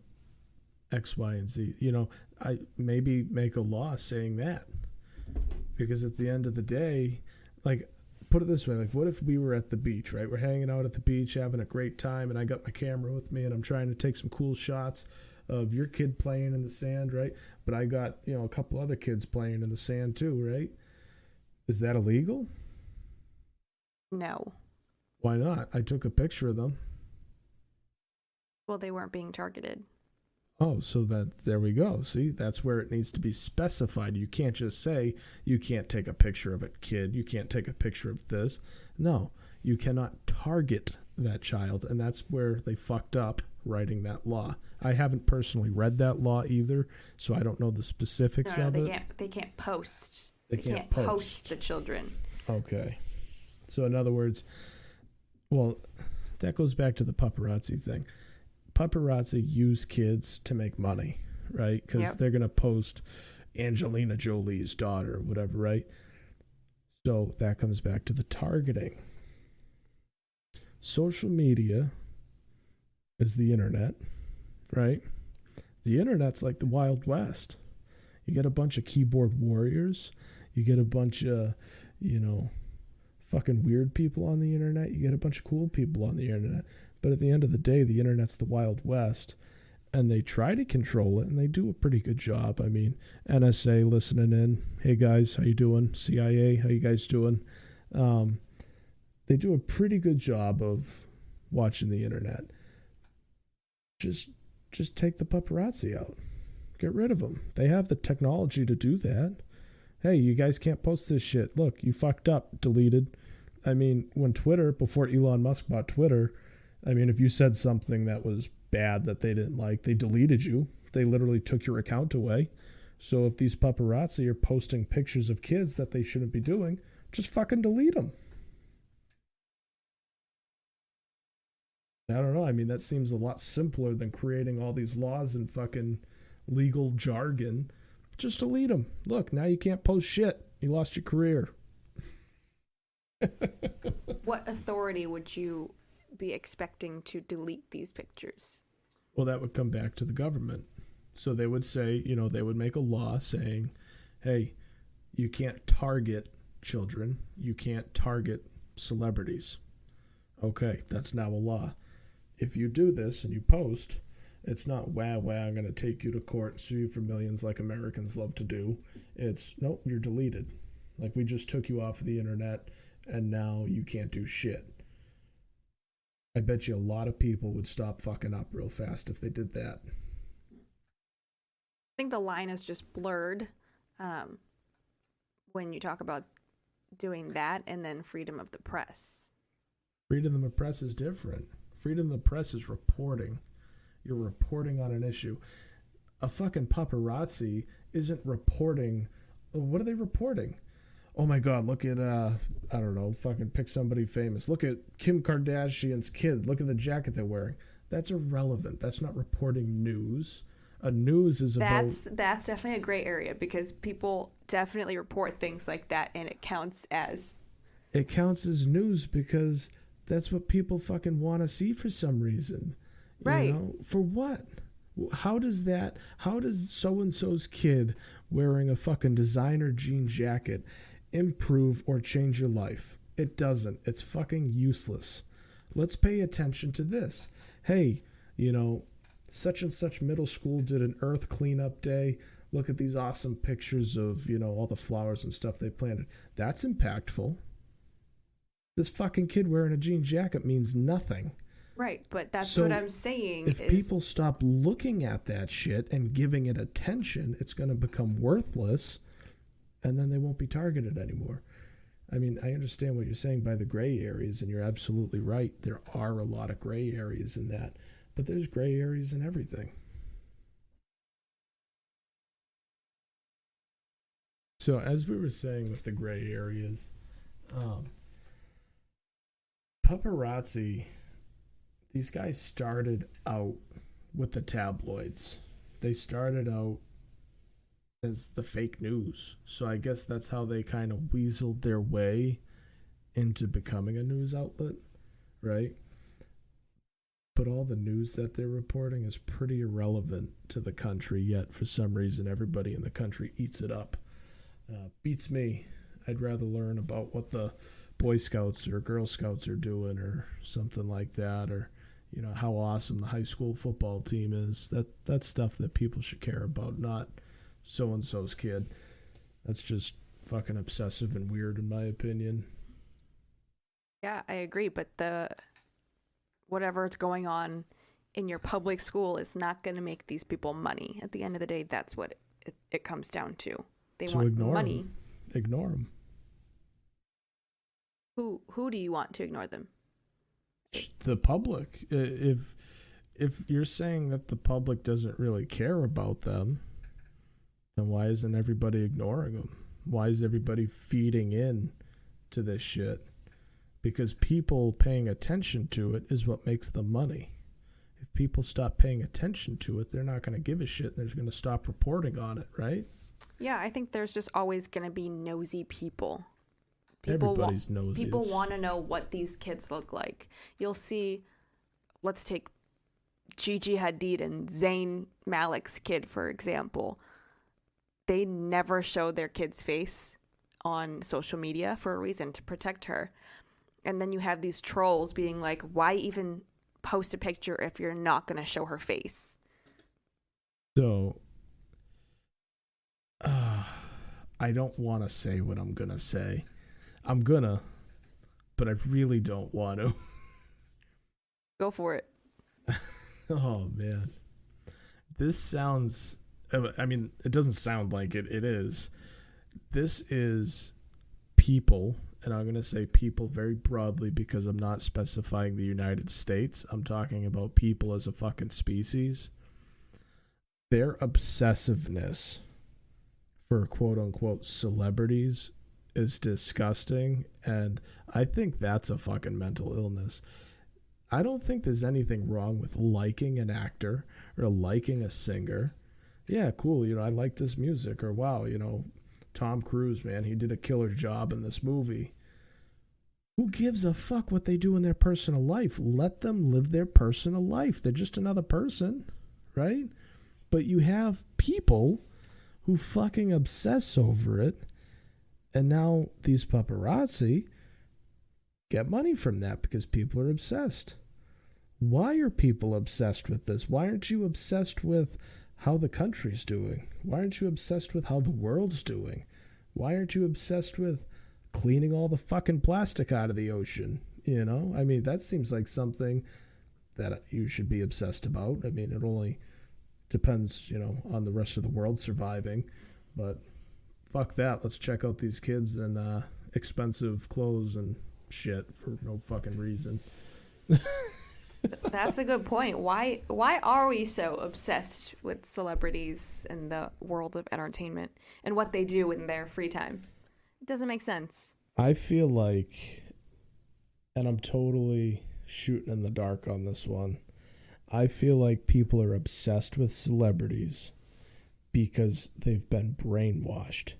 Speaker 1: X, Y, and Z. You know, I maybe make a law saying that, because at the end of the day, like, put it this way, like, what if we were at the beach, right? We're hanging out at the beach, having a great time, and I got my camera with me, and I'm trying to take some cool shots of your kid playing in the sand, right? But I got, you know, a couple other kids playing in the sand too, right? Is that illegal?
Speaker 3: No.
Speaker 1: Why not? I took a picture of them.
Speaker 3: Well, they weren't being targeted.
Speaker 1: Oh, so there we go. See, that's where it needs to be specified. You can't just say, you can't take a picture of a kid. You can't take a picture of this. No, you cannot target that child. And that's where they fucked up writing that law. I haven't personally read that law either, so I don't know the specifics of it.
Speaker 3: They can't post.
Speaker 1: They can't post
Speaker 3: the children.
Speaker 1: Okay. So in other words, well, that goes back to the paparazzi thing. Paparazzi use kids to make money, right? Because they're going to post Angelina Jolie's daughter or whatever, right? So that comes back to the targeting. Social media is the internet, right? The internet's like the Wild West. You get a bunch of keyboard warriors. You get a bunch of, you know, fucking weird people on the internet. You get a bunch of cool people on the internet. But at the end of the day, the internet's the Wild West, and they try to control it, and they do a pretty good job. I mean, NSA listening in. Hey, guys, how you doing? CIA, how you guys doing? They do a pretty good job of watching the internet. Just take the paparazzi out. Get rid of them. They have the technology to do that. Hey, you guys can't post this shit. Look, you fucked up. Deleted. I mean, when Twitter, before Elon Musk bought Twitter, I mean, if you said something that was bad that they didn't like, they deleted you. They literally took your account away. So if these paparazzi are posting pictures of kids that they shouldn't be doing, just fucking delete them. I don't know. I mean, that seems a lot simpler than creating all these laws and fucking legal jargon, just delete them. Look, now you can't post shit. You lost your career.
Speaker 3: What authority would you be expecting to delete these pictures?
Speaker 1: Well, that would come back to the government. So they would say, they would make a law saying, hey, you can't target children. You can't target celebrities. Okay, that's now a law. If you do this and you post, it's not, I'm going to take you to court and sue you for millions like Americans love to do. It's, nope, you're deleted. Like, we just took you off of the internet and now you can't do shit. I bet you a lot of people would stop fucking up real fast if they did that.
Speaker 3: I think the line is just blurred when you talk about doing that and then freedom of the press.
Speaker 1: Freedom of the press is different. Freedom of the press is reporting. You're reporting on an issue. A fucking paparazzi isn't reporting. What are they reporting? Oh my God, look at, I don't know, fucking pick somebody famous. Look at Kim Kardashian's kid. Look at the jacket they're wearing. That's irrelevant. That's not reporting news. A news is about...
Speaker 3: That's definitely a gray area because people definitely report things like that and it counts as...
Speaker 1: It counts as news because that's what people fucking want to see for some reason.
Speaker 3: Right.
Speaker 1: For what? How does so-and-so's kid wearing a fucking designer jean jacket improve or change your life? It doesn't. It's fucking useless. Let's pay attention to this. Hey, such and such middle school did an earth cleanup day. Look at these awesome pictures of, all the flowers and stuff they planted. That's impactful. This fucking kid wearing a jean jacket means nothing.
Speaker 3: Right, but that's what I'm saying.
Speaker 1: If people stop looking at that shit and giving it attention, it's going to become worthless, and then they won't be targeted anymore. I mean, I understand what you're saying by the gray areas, and you're absolutely right. There are a lot of gray areas in that, but there's gray areas in everything. So as we were saying with the gray areas, paparazzi, these guys started out with the tabloids. They started out as the fake news. So I guess that's how they kind of weaseled their way into becoming a news outlet, right? But all the news that they're reporting is pretty irrelevant to the country, yet for some reason everybody in the country eats it up. Beats me. I'd rather learn about what the Boy Scouts or Girl Scouts are doing or something like that, or how awesome the high school football team is. That's stuff that people should care about, not so-and-so's kid. That's just fucking obsessive and weird in my opinion.
Speaker 3: Yeah, I agree, but whatever's going on in your public school is not going to make these people money. At the end of the day, that's what it comes down to. They want money.
Speaker 1: Ignore them.
Speaker 3: Who do you want to ignore them?
Speaker 1: The public. If you're saying that the public doesn't really care about them, then why isn't everybody ignoring them? Why is everybody feeding in to this shit? Because people paying attention to it is what makes them money. If people stop paying attention to it, they're not going to give a shit. They're going to stop reporting on it, right?
Speaker 3: Yeah, I think there's just always going to be nosy people.
Speaker 1: Everybody's nosy.
Speaker 3: People want to know what these kids look like. You'll see, let's take Gigi Hadid and Zayn Malik's kid, for example. They never show their kid's face on social media for a reason, to protect her. And then you have these trolls being like, why even post a picture if you're not going to show her face?
Speaker 1: So, I don't want to say what I'm going to say. I'm gonna, but I really don't want to.
Speaker 3: Go for it.
Speaker 1: Oh, man. This sounds... I mean, it doesn't sound like it. It is. This is people, and I'm going to say people very broadly because I'm not specifying the United States. I'm talking about people as a fucking species. Their obsessiveness for quote-unquote celebrities is disgusting, and I think that's a fucking mental illness. I don't think there's anything wrong with liking an actor or liking a singer. yeah, cool, I like this music, or wow, Tom Cruise, man, he did a killer job in this movie. Who gives a fuck what they do in their personal life? Let them live their personal life. They're just another person, right? But you have people who fucking obsess over it, and now these paparazzi get money from that because people are obsessed. Why are people obsessed with this? Why aren't you obsessed with how the country's doing? Why aren't you obsessed with how the world's doing? Why aren't you obsessed with cleaning all the fucking plastic out of the ocean? I mean, that seems like something that you should be obsessed about. I mean, it only depends, on the rest of the world surviving. But fuck that. Let's check out these kids and expensive clothes and shit for no fucking reason.
Speaker 3: That's a good point. Why are we so obsessed with celebrities and the world of entertainment and what they do in their free time? It doesn't make sense.
Speaker 2: I feel like, and I'm totally shooting in the dark on this one, I feel like people are obsessed with celebrities because they've been brainwashed.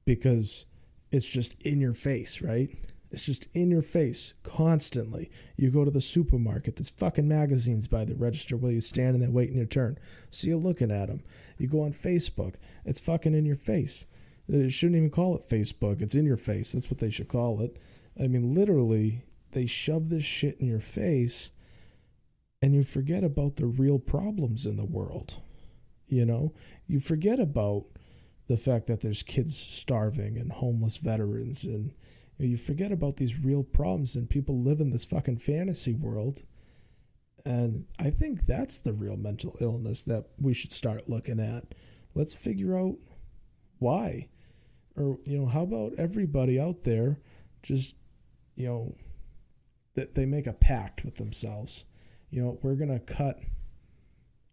Speaker 2: Because it's just in your face, right? It's just in your face constantly. You go to the supermarket, there's fucking magazines by the register while you're standing there waiting your turn. So you're looking at them. You go on Facebook, it's fucking in your face. They shouldn't even call it Facebook. It's in your face. That's what they should call it. I mean, literally, they shove this shit in your face and you forget about the real problems in the world. You forget about the fact that there's kids starving and homeless veterans, and you forget about these real problems, and people live in this fucking fantasy world. And I think that's the real mental illness that we should start looking at. Let's figure out why. Or, how about everybody out there just, that they make a pact with themselves. We're going to cut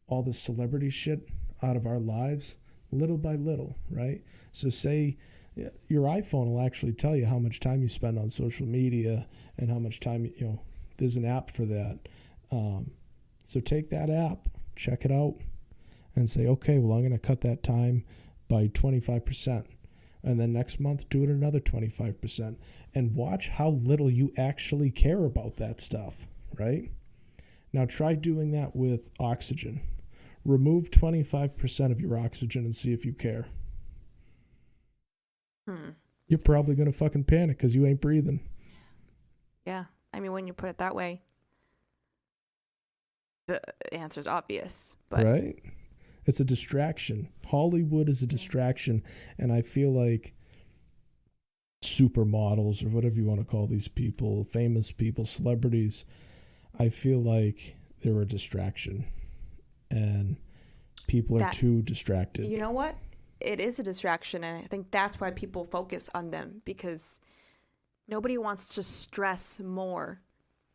Speaker 2: all the celebrity shit out of our lives little by little, right? So say your iPhone will actually tell you how much time you spend on social media and how much time, there's an app for that. So take that app, check it out, and say, okay, well, I'm going to cut that time by 25%. And then next month, do it another 25%. And watch how little you actually care about that stuff, right? Now try doing that with oxygen. Remove 25% of your oxygen and see if you care. You're probably going to fucking panic because you ain't breathing.
Speaker 3: Yeah. I mean, when you put it that way, the answer's obvious. But
Speaker 2: right? It's a distraction. Hollywood is a distraction. And I feel like supermodels, or whatever you want to call these people, famous people, celebrities, I feel like they're a distraction. And people are too distracted.
Speaker 3: You know what? It is a distraction, and I think that's why people focus on them, because nobody wants to stress more,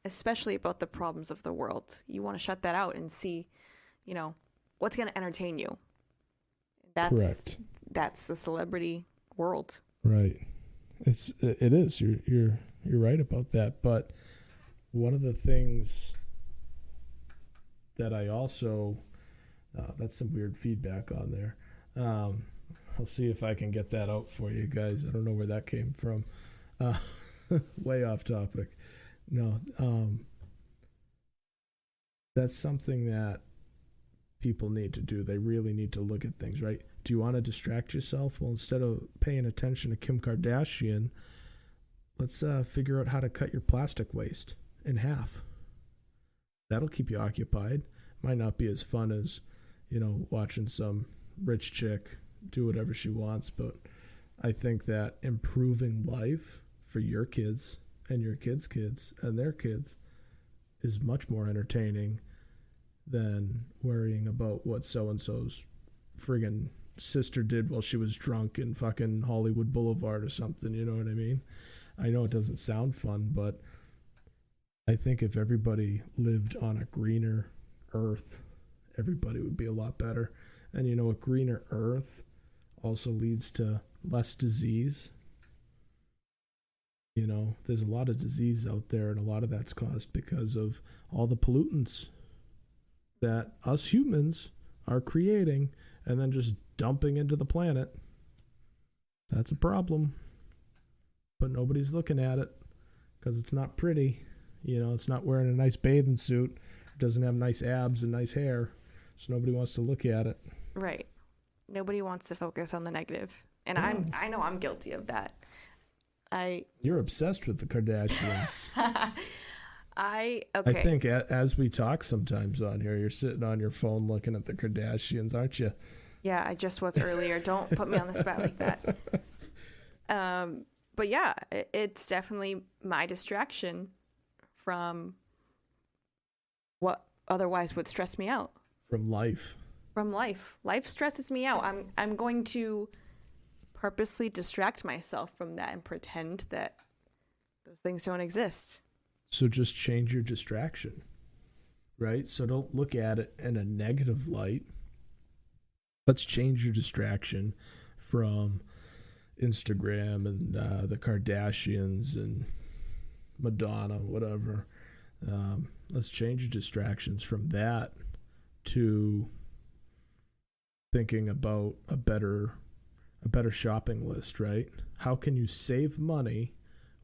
Speaker 3: especially about the problems of the world. You want to shut that out and see, what's going to entertain you.
Speaker 2: Correct.
Speaker 3: That's the celebrity world.
Speaker 2: Right. It is. You're right about that. But one of the things that I also that's some weird feedback on there. I'll see if I can get that out for you guys. I don't know where that came from. Way off topic. No, that's something that people need to do. They really need to look at things, right? Do you want to distract yourself? Well, instead of paying attention to Kim Kardashian, let's figure out how to cut your plastic waste in half. That'll keep you occupied. Might not be as fun as, watching some rich chick do whatever she wants, but I think that improving life for your kids and your kids' kids and their kids is much more entertaining than worrying about what so-and-so's friggin' sister did while she was drunk in fucking Hollywood Boulevard or something, you know what I mean? I know it doesn't sound fun, but I think if everybody lived on a greener earth, everybody would be a lot better. And a greener earth also leads to less disease. There's a lot of disease out there, and a lot of that's caused because of all the pollutants that us humans are creating
Speaker 1: and then just dumping into the planet. That's a problem. But nobody's looking at it because it's not pretty. It's not wearing a nice bathing suit. It doesn't have nice abs and nice hair. So nobody wants to look at it.
Speaker 3: Right. Nobody wants to focus on the negative. And I know I'm guilty of that.
Speaker 1: You're obsessed with the Kardashians.
Speaker 3: Okay.
Speaker 1: I think as we talk sometimes on here, you're sitting on your phone looking at the Kardashians, aren't you?
Speaker 3: Yeah, I just was earlier. Don't put me on the spot like that. But yeah, it's definitely my distraction from what otherwise would stress me out.
Speaker 1: From life.
Speaker 3: Life stresses me out. I'm going to purposely distract myself from that and pretend that those things don't exist.
Speaker 1: So just change your distraction, right? So don't look at it in a negative light. Let's change your distraction from Instagram and the Kardashians and Madonna, whatever. Let's change your distractions from that to thinking about a better shopping list, right? How can you save money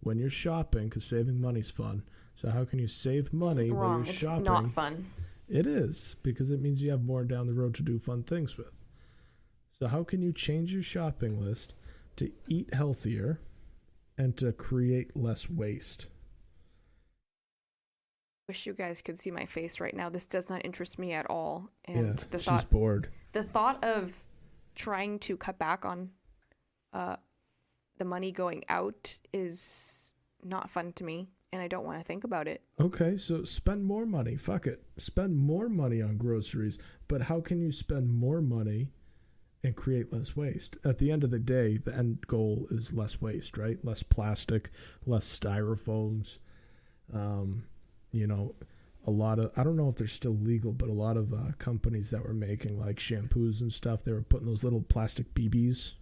Speaker 1: when you're shopping? Because saving money's fun. So how can you save money when you're shopping?
Speaker 3: It's not fun.
Speaker 1: It is, because it means you have more down the road to do fun things with. So how can you change your shopping list to eat healthier and to create less waste?
Speaker 3: Wish you guys could see my face right now. This does not interest me at all. And
Speaker 1: yeah, she's bored.
Speaker 3: The thought of trying to cut back on the money going out is not fun to me, and I don't want to think about it.
Speaker 1: Okay, so spend more money. Fuck it. Spend more money on groceries. But how can you spend more money and create less waste? At the end of the day, the end goal is less waste, right? Less plastic, less styrofoams. A lot of, I don't know if they're still legal, but a lot of companies that were making like shampoos and stuff, they were putting those little plastic BBs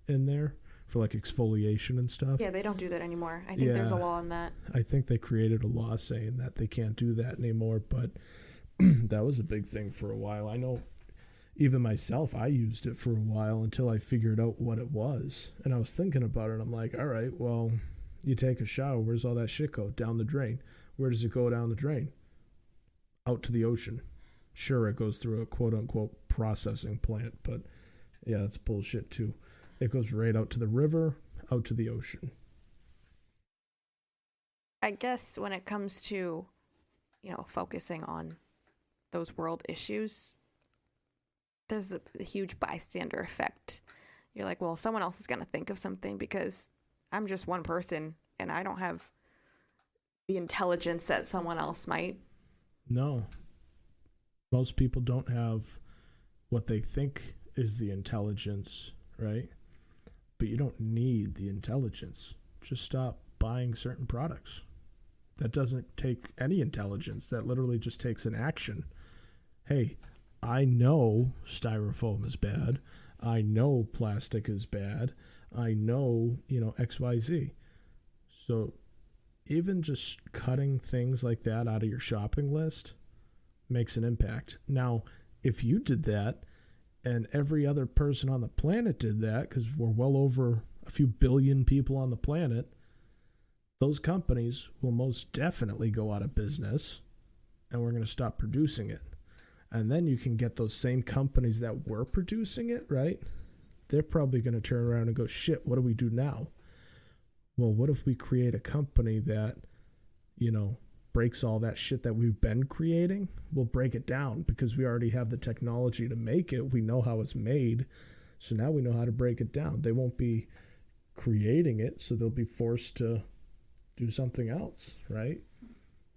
Speaker 1: in there for like exfoliation and stuff.
Speaker 3: Yeah, they don't do that anymore. I think there's a law on that.
Speaker 1: I think they created a law saying that they can't do that anymore, but that was a big thing for a while. I know even myself, I used it for a while until I figured out what it was. And I was thinking about it, and I'm like, all right, well, you take a shower, where's all that shit go? Down the drain. Where does it go down the drain? Out to the ocean. Sure, it goes through a quote-unquote processing plant, but yeah, that's bullshit too. It goes right out to the river, out to the ocean.
Speaker 3: I guess when it comes to, focusing on those world issues, there's the huge bystander effect. You're like, well, someone else is going to think of something because I'm just one person and I don't have the intelligence that someone else might.
Speaker 1: No. Most people don't have what they think is the intelligence, right? But you don't need the intelligence. Just stop buying certain products. That doesn't take any intelligence. That literally just takes an action. Hey, I know styrofoam is bad. I know plastic is bad. I know, XYZ. So even just cutting things like that out of your shopping list makes an impact. Now, if you did that and every other person on the planet did that, because we're well over a few billion people on the planet, those companies will most definitely go out of business and we're going to stop producing it. And then you can get those same companies that were producing it, right? They're probably going to turn around and go, shit, what do we do now? Well, what if we create a company that, breaks all that shit that we've been creating? We'll break it down because we already have the technology to make it. We know how it's made. So now we know how to break it down. They won't be creating it, so they'll be forced to do something else, right?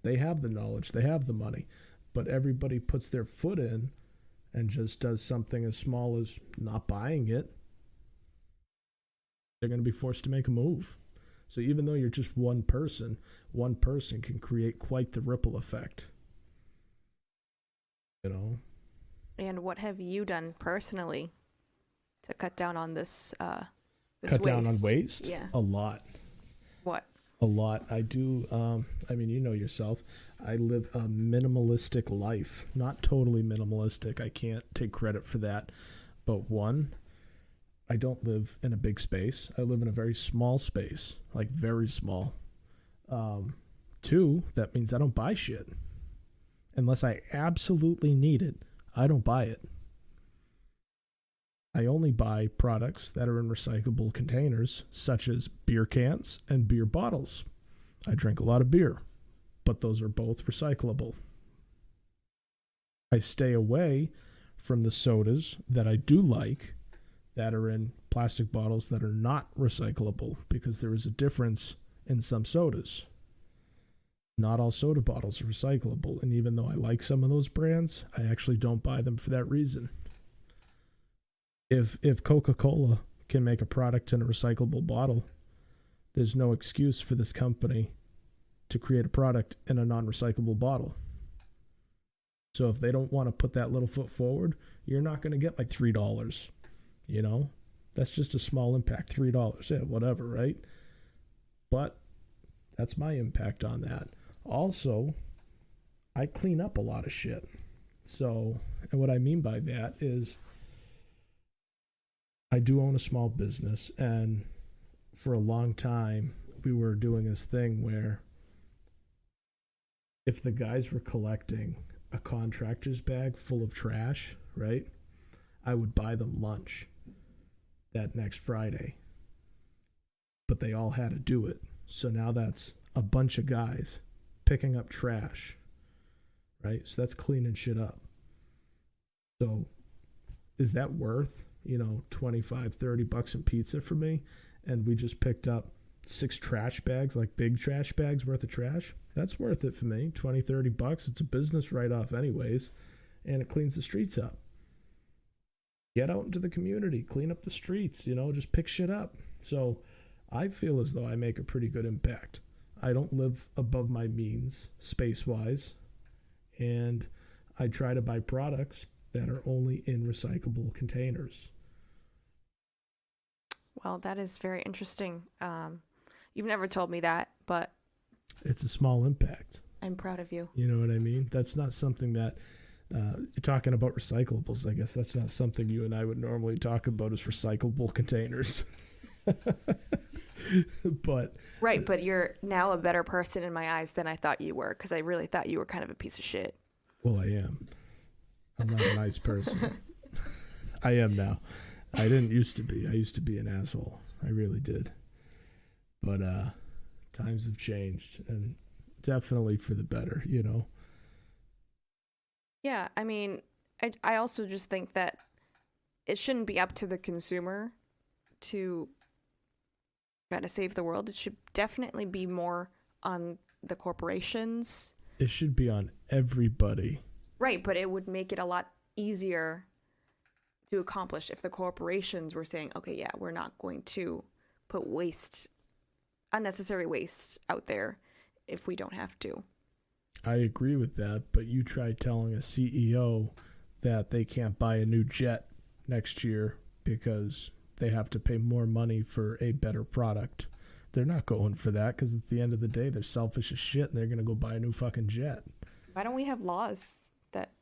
Speaker 1: They have the knowledge. They have the money. But everybody puts their foot in and just does something as small as not buying it. They're going to be forced to make a move. So even though you're just one person can create quite the ripple effect.
Speaker 3: And what have you done personally to cut down on this
Speaker 1: cut
Speaker 3: waste?
Speaker 1: Down on waste?
Speaker 3: Yeah.
Speaker 1: A lot.
Speaker 3: What?
Speaker 1: A lot. I do, yourself. I live a minimalistic life. Not totally minimalistic. I can't take credit for that. But one, I don't live in a big space. I live in a very small space, like very small. Two, that means I don't buy shit. Unless I absolutely need it, I don't buy it. I only buy products that are in recyclable containers, such as beer cans and beer bottles. I drink a lot of beer, but those are both recyclable. I stay away from the sodas that I do like that are in plastic bottles that are not recyclable, because there is a difference in some sodas. Not all soda bottles are recyclable, and even though I like some of those brands, I actually don't buy them for that reason. If Coca-Cola can make a product in a recyclable bottle, there's no excuse for this company to create a product in a non-recyclable bottle. So if they don't want to put that little foot forward, you're not going to get like $3. You know, that's just a small impact. $3, yeah, whatever, right? But that's my impact on that. Also, I clean up a lot of shit. So, and what I mean by that is I do own a small business, and for a long time we were doing this thing where if the guys were collecting a contractor's bag full of trash, right, I would buy them lunch that next Friday. But they all had to do it. So now that's a bunch of guys picking up trash, right? So that's cleaning shit up. So is that worth, $25-$30 in pizza for me? And we just picked up 6 trash bags, like big trash bags worth of trash. That's worth it for me. $20-$30. It's a business write-off anyways, and it cleans the streets up. Get out into the community, clean up the streets, just pick shit up. So I feel as though I make a pretty good impact. I don't live above my means space-wise, and I try to buy products that are only in recyclable containers.
Speaker 3: Well, that is very interesting. You've never told me that, but
Speaker 1: it's a small impact.
Speaker 3: I'm proud of you.
Speaker 1: You know what I mean? That's not something that you're talking about recyclables. I guess that's not something you and I would normally talk about as recyclable containers. But
Speaker 3: you're now a better person in my eyes than I thought you were, because I really thought you were kind of a piece of shit.
Speaker 1: Well, I am. I'm not a nice person. I am now. I didn't used to be. I used to be an asshole. I really did. But times have changed, and definitely for the better,
Speaker 3: Yeah, I mean, I also just think that it shouldn't be up to the consumer to try to save the world. It should definitely be more on the corporations.
Speaker 1: It should be on everybody.
Speaker 3: Right, but it would make it a lot easier to accomplish if the corporations were saying, okay, yeah, we're not going to put unnecessary waste out there if we don't have to.
Speaker 1: I agree with that, but you try telling a CEO that they can't buy a new jet next year because they have to pay more money for a better product. They're not going for that, because at the end of the day, they're selfish as shit, and they're going to go buy a new fucking jet.
Speaker 3: Why don't we have laws that...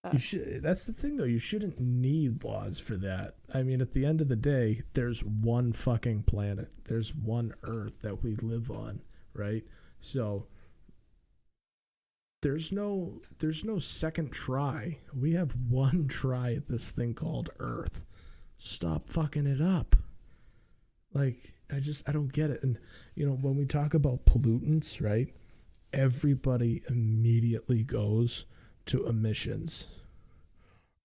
Speaker 1: That's the thing, though. You shouldn't need laws for that. I mean, at the end of the day, there's one fucking planet. There's one Earth that we live on, right? So there's no second try. We have one try at this thing called Earth. Stop fucking it up. Like, I don't get it. And, when we talk about pollutants, right, everybody immediately goes to emissions.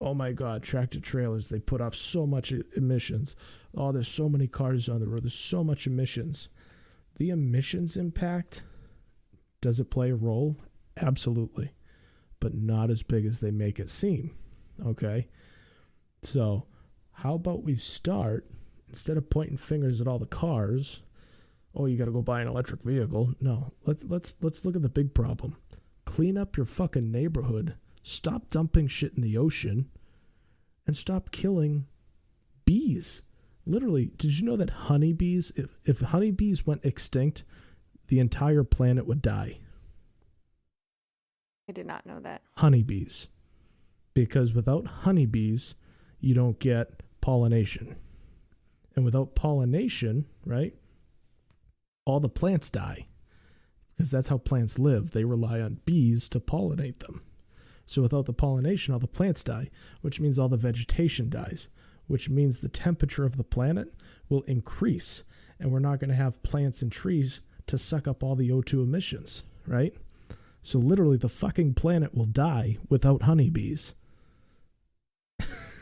Speaker 1: Oh my God, tractor trailers, they put off so much emissions. Oh, there's so many cars on the road. There's so much emissions. The emissions impact, does it play a role? Absolutely. But not as big as they make it seem. Okay? So how about we start, instead of pointing fingers at all the cars, oh, you got to go buy an electric vehicle. No, let's look at the big problem. Clean up your fucking neighborhood. Stop dumping shit in the ocean, and stop killing bees. Literally, did you know that honeybees, if honeybees went extinct, the entire planet would die?
Speaker 3: I did not know that.
Speaker 1: Honeybees. Because without honeybees, you don't get pollination. And without pollination, right, all the plants die. Because that's how plants live. They rely on bees to pollinate them. So without the pollination, all the plants die, which means all the vegetation dies, which means the temperature of the planet will increase. And we're not going to have plants and trees to suck up all the O2 emissions, right? So literally the fucking planet will die without honeybees.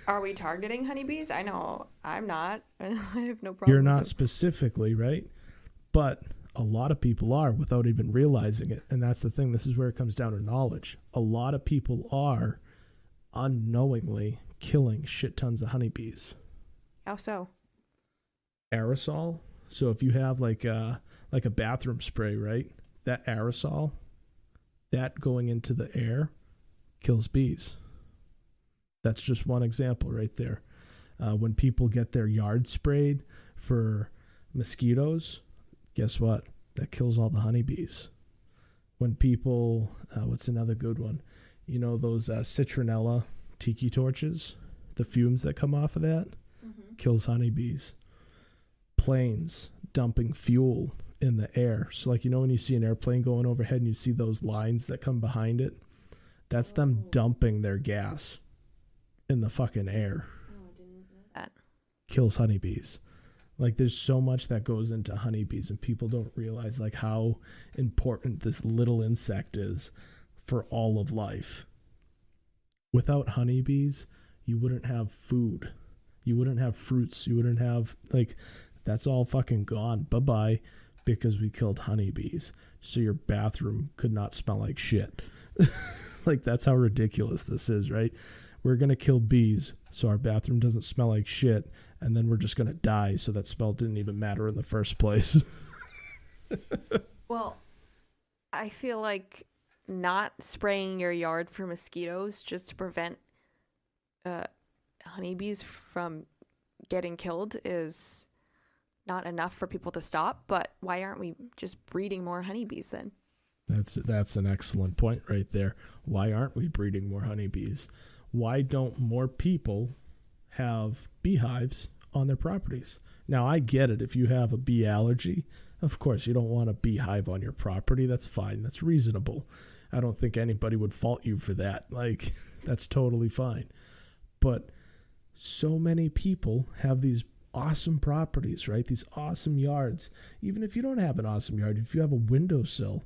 Speaker 3: Are we targeting honeybees? I know I'm not. I have no problem.
Speaker 1: You're not specifically, right? But a lot of people are without even realizing it. And that's the thing. This is where it comes down to knowledge. A lot of people are unknowingly killing shit tons of honeybees.
Speaker 3: How so?
Speaker 1: Aerosol. So if you have like a bathroom spray, right? That aerosol, that going into the air kills bees. That's just one example right there. When people get their yard sprayed for mosquitoes, guess what? That kills all the honeybees. When people, what's another good one? You know those citronella tiki torches? The fumes that come off of that kills honeybees. Planes dumping fuel in the air. So like, you know when you see an airplane going overhead and you see those lines that come behind it? That's them dumping their gas in the fucking air.
Speaker 3: Oh, I didn't know that.
Speaker 1: Kills honeybees. Like there's so much that goes into honeybees and people don't realize like how important this little insect is for all of life. Without honeybees, you wouldn't have food. You wouldn't have fruits. You wouldn't have like, that's all fucking gone. Bye-bye, because we killed honeybees. So your bathroom could not smell like shit. Like that's how ridiculous this is, right? We're going to kill bees so our bathroom doesn't smell like shit, and then we're just going to die so that smell didn't even matter in the first place.
Speaker 3: Well, I feel like not spraying your yard for mosquitoes just to prevent honeybees from getting killed is not enough for people to stop. But why aren't we just breeding more honeybees then?
Speaker 1: That's an excellent point right there. Why aren't we breeding more honeybees? Why don't more people have beehives on their properties? Now, I get it. If you have a bee allergy, of course, you don't want a beehive on your property. That's fine. That's reasonable. I don't think anybody would fault you for that. Like, that's totally fine. But so many people have these awesome properties, right? These awesome yards. Even if you don't have an awesome yard, if you have a windowsill,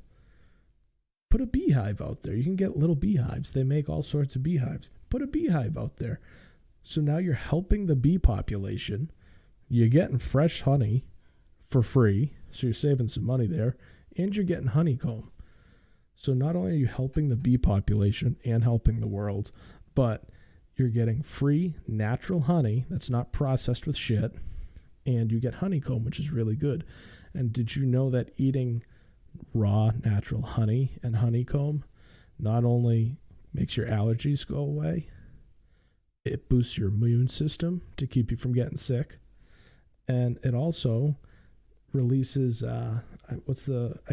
Speaker 1: put a beehive out there. You can get little beehives. They make all sorts of beehives. Put a beehive out there. So now you're helping the bee population. You're getting fresh honey for free. So you're saving some money there. And you're getting honeycomb. So not only are you helping the bee population and helping the world, but you're getting free natural honey that's not processed with shit. And you get honeycomb, which is really good. And did you know that eating raw natural honey and honeycomb not only makes your allergies go away, it boosts your immune system to keep you from getting sick, and it also releases I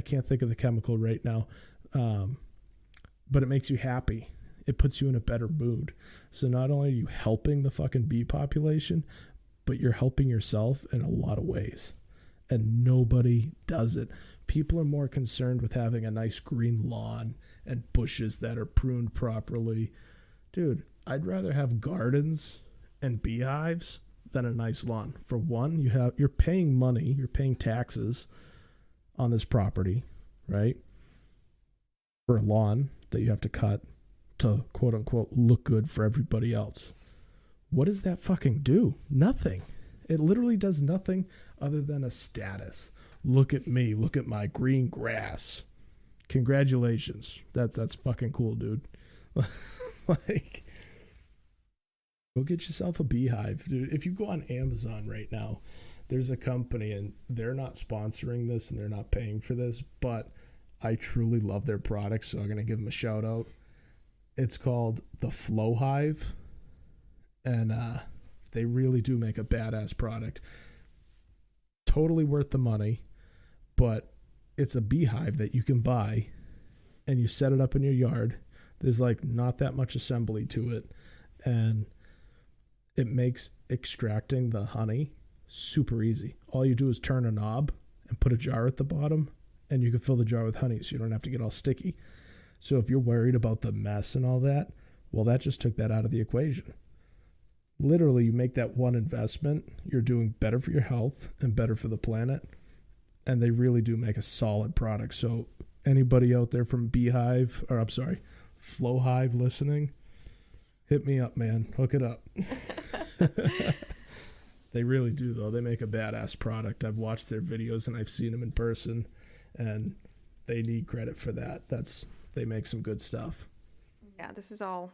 Speaker 1: can't think of the chemical right now, but it makes you happy. It puts you in a better mood. So not only are you helping the fucking bee population, but you're helping yourself in a lot of ways, and nobody does it. People are more concerned with having a nice green lawn and bushes that are pruned properly. Dude, I'd rather have gardens and beehives than a nice lawn. For one, you're paying money, you're paying taxes on this property, right? For a lawn that you have to cut to quote unquote look good for everybody else. What does that fucking do? Nothing. It literally does nothing other than a status. Look at me. Look at my green grass. Congratulations. That's fucking cool, dude. Like, go get yourself a beehive, dude. If you go on Amazon right now, there's a company, and they're not sponsoring this and they're not paying for this, but I truly love their products, so I'm going to give them a shout out. It's called the Flow Hive, and they really do make a badass product. Totally worth the money, but it's a beehive that you can buy, and you set it up in your yard. There's like not that much assembly to it, and it makes extracting the honey super easy. All you do is turn a knob and put a jar at the bottom, and you can fill the jar with honey, so you don't have to get all sticky. So if you're worried about the mess and all that, well, that just took that out of the equation. Literally, you make that one investment, you're doing better for your health and better for the planet, and they really do make a solid product. So anybody out there from Flow Hive listening, hit me up, man. Hook it up. They really do, though. They make a badass product. I've watched their videos and I've seen them in person, and they need credit for that. They make some good stuff.
Speaker 3: Yeah, this is all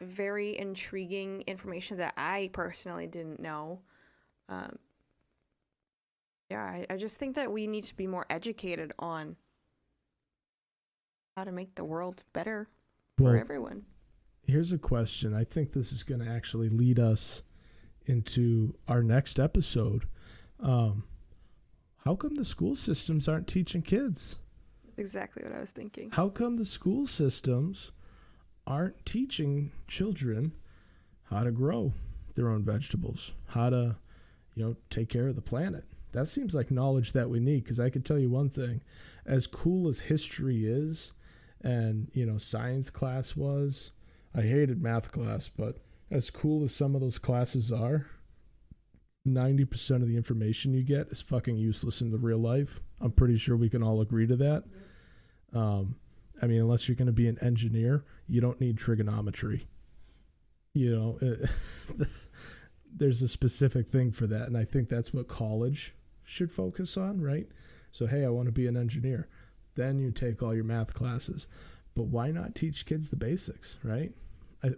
Speaker 3: very intriguing information that I personally didn't know. I just think that we need to be more educated on how to make the world better for everyone.
Speaker 1: Here's a question. I think this is going to actually lead us into our next episode. How come the school systems aren't teaching kids?
Speaker 3: Exactly what I was thinking.
Speaker 1: How come the school systems aren't teaching children how to grow their own vegetables, how to, take care of the planet? That seems like knowledge that we need, because I could tell you one thing. As cool as history is and, science class was, I hated math class, but as cool as some of those classes are, 90% of the information you get is fucking useless in the real life. I'm pretty sure we can all agree to that. Unless you're going to be an engineer, you don't need trigonometry. There's a specific thing for that, and I think that's what college should focus on, right? So, hey, I want to be an engineer. Then you take all your math classes. But why not teach kids the basics, right?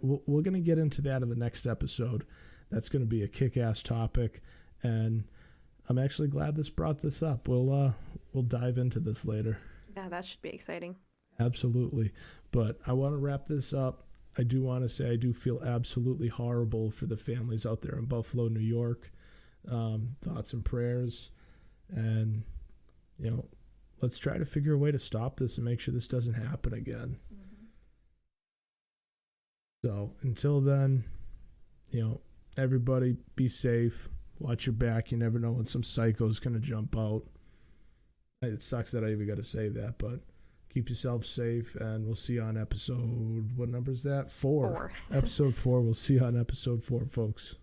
Speaker 1: We're going to get into that in the next episode. That's going to be a kick-ass topic, and I'm actually glad this brought this up. We'll dive into this later.
Speaker 3: Yeah, that should be exciting.
Speaker 1: Absolutely. But I want to wrap this up. I do want to say I do feel absolutely horrible for the families out there in Buffalo, New York. Thoughts and prayers. And, let's try to figure a way to stop this and make sure this doesn't happen again.
Speaker 3: Mm-hmm.
Speaker 1: So until then, everybody be safe. Watch your back. You never know when some psycho's going to jump out. It sucks that I even got to say that, but keep yourself safe, and we'll see you on episode, what number is that? 4. Episode 4. We'll see you on episode 4, folks.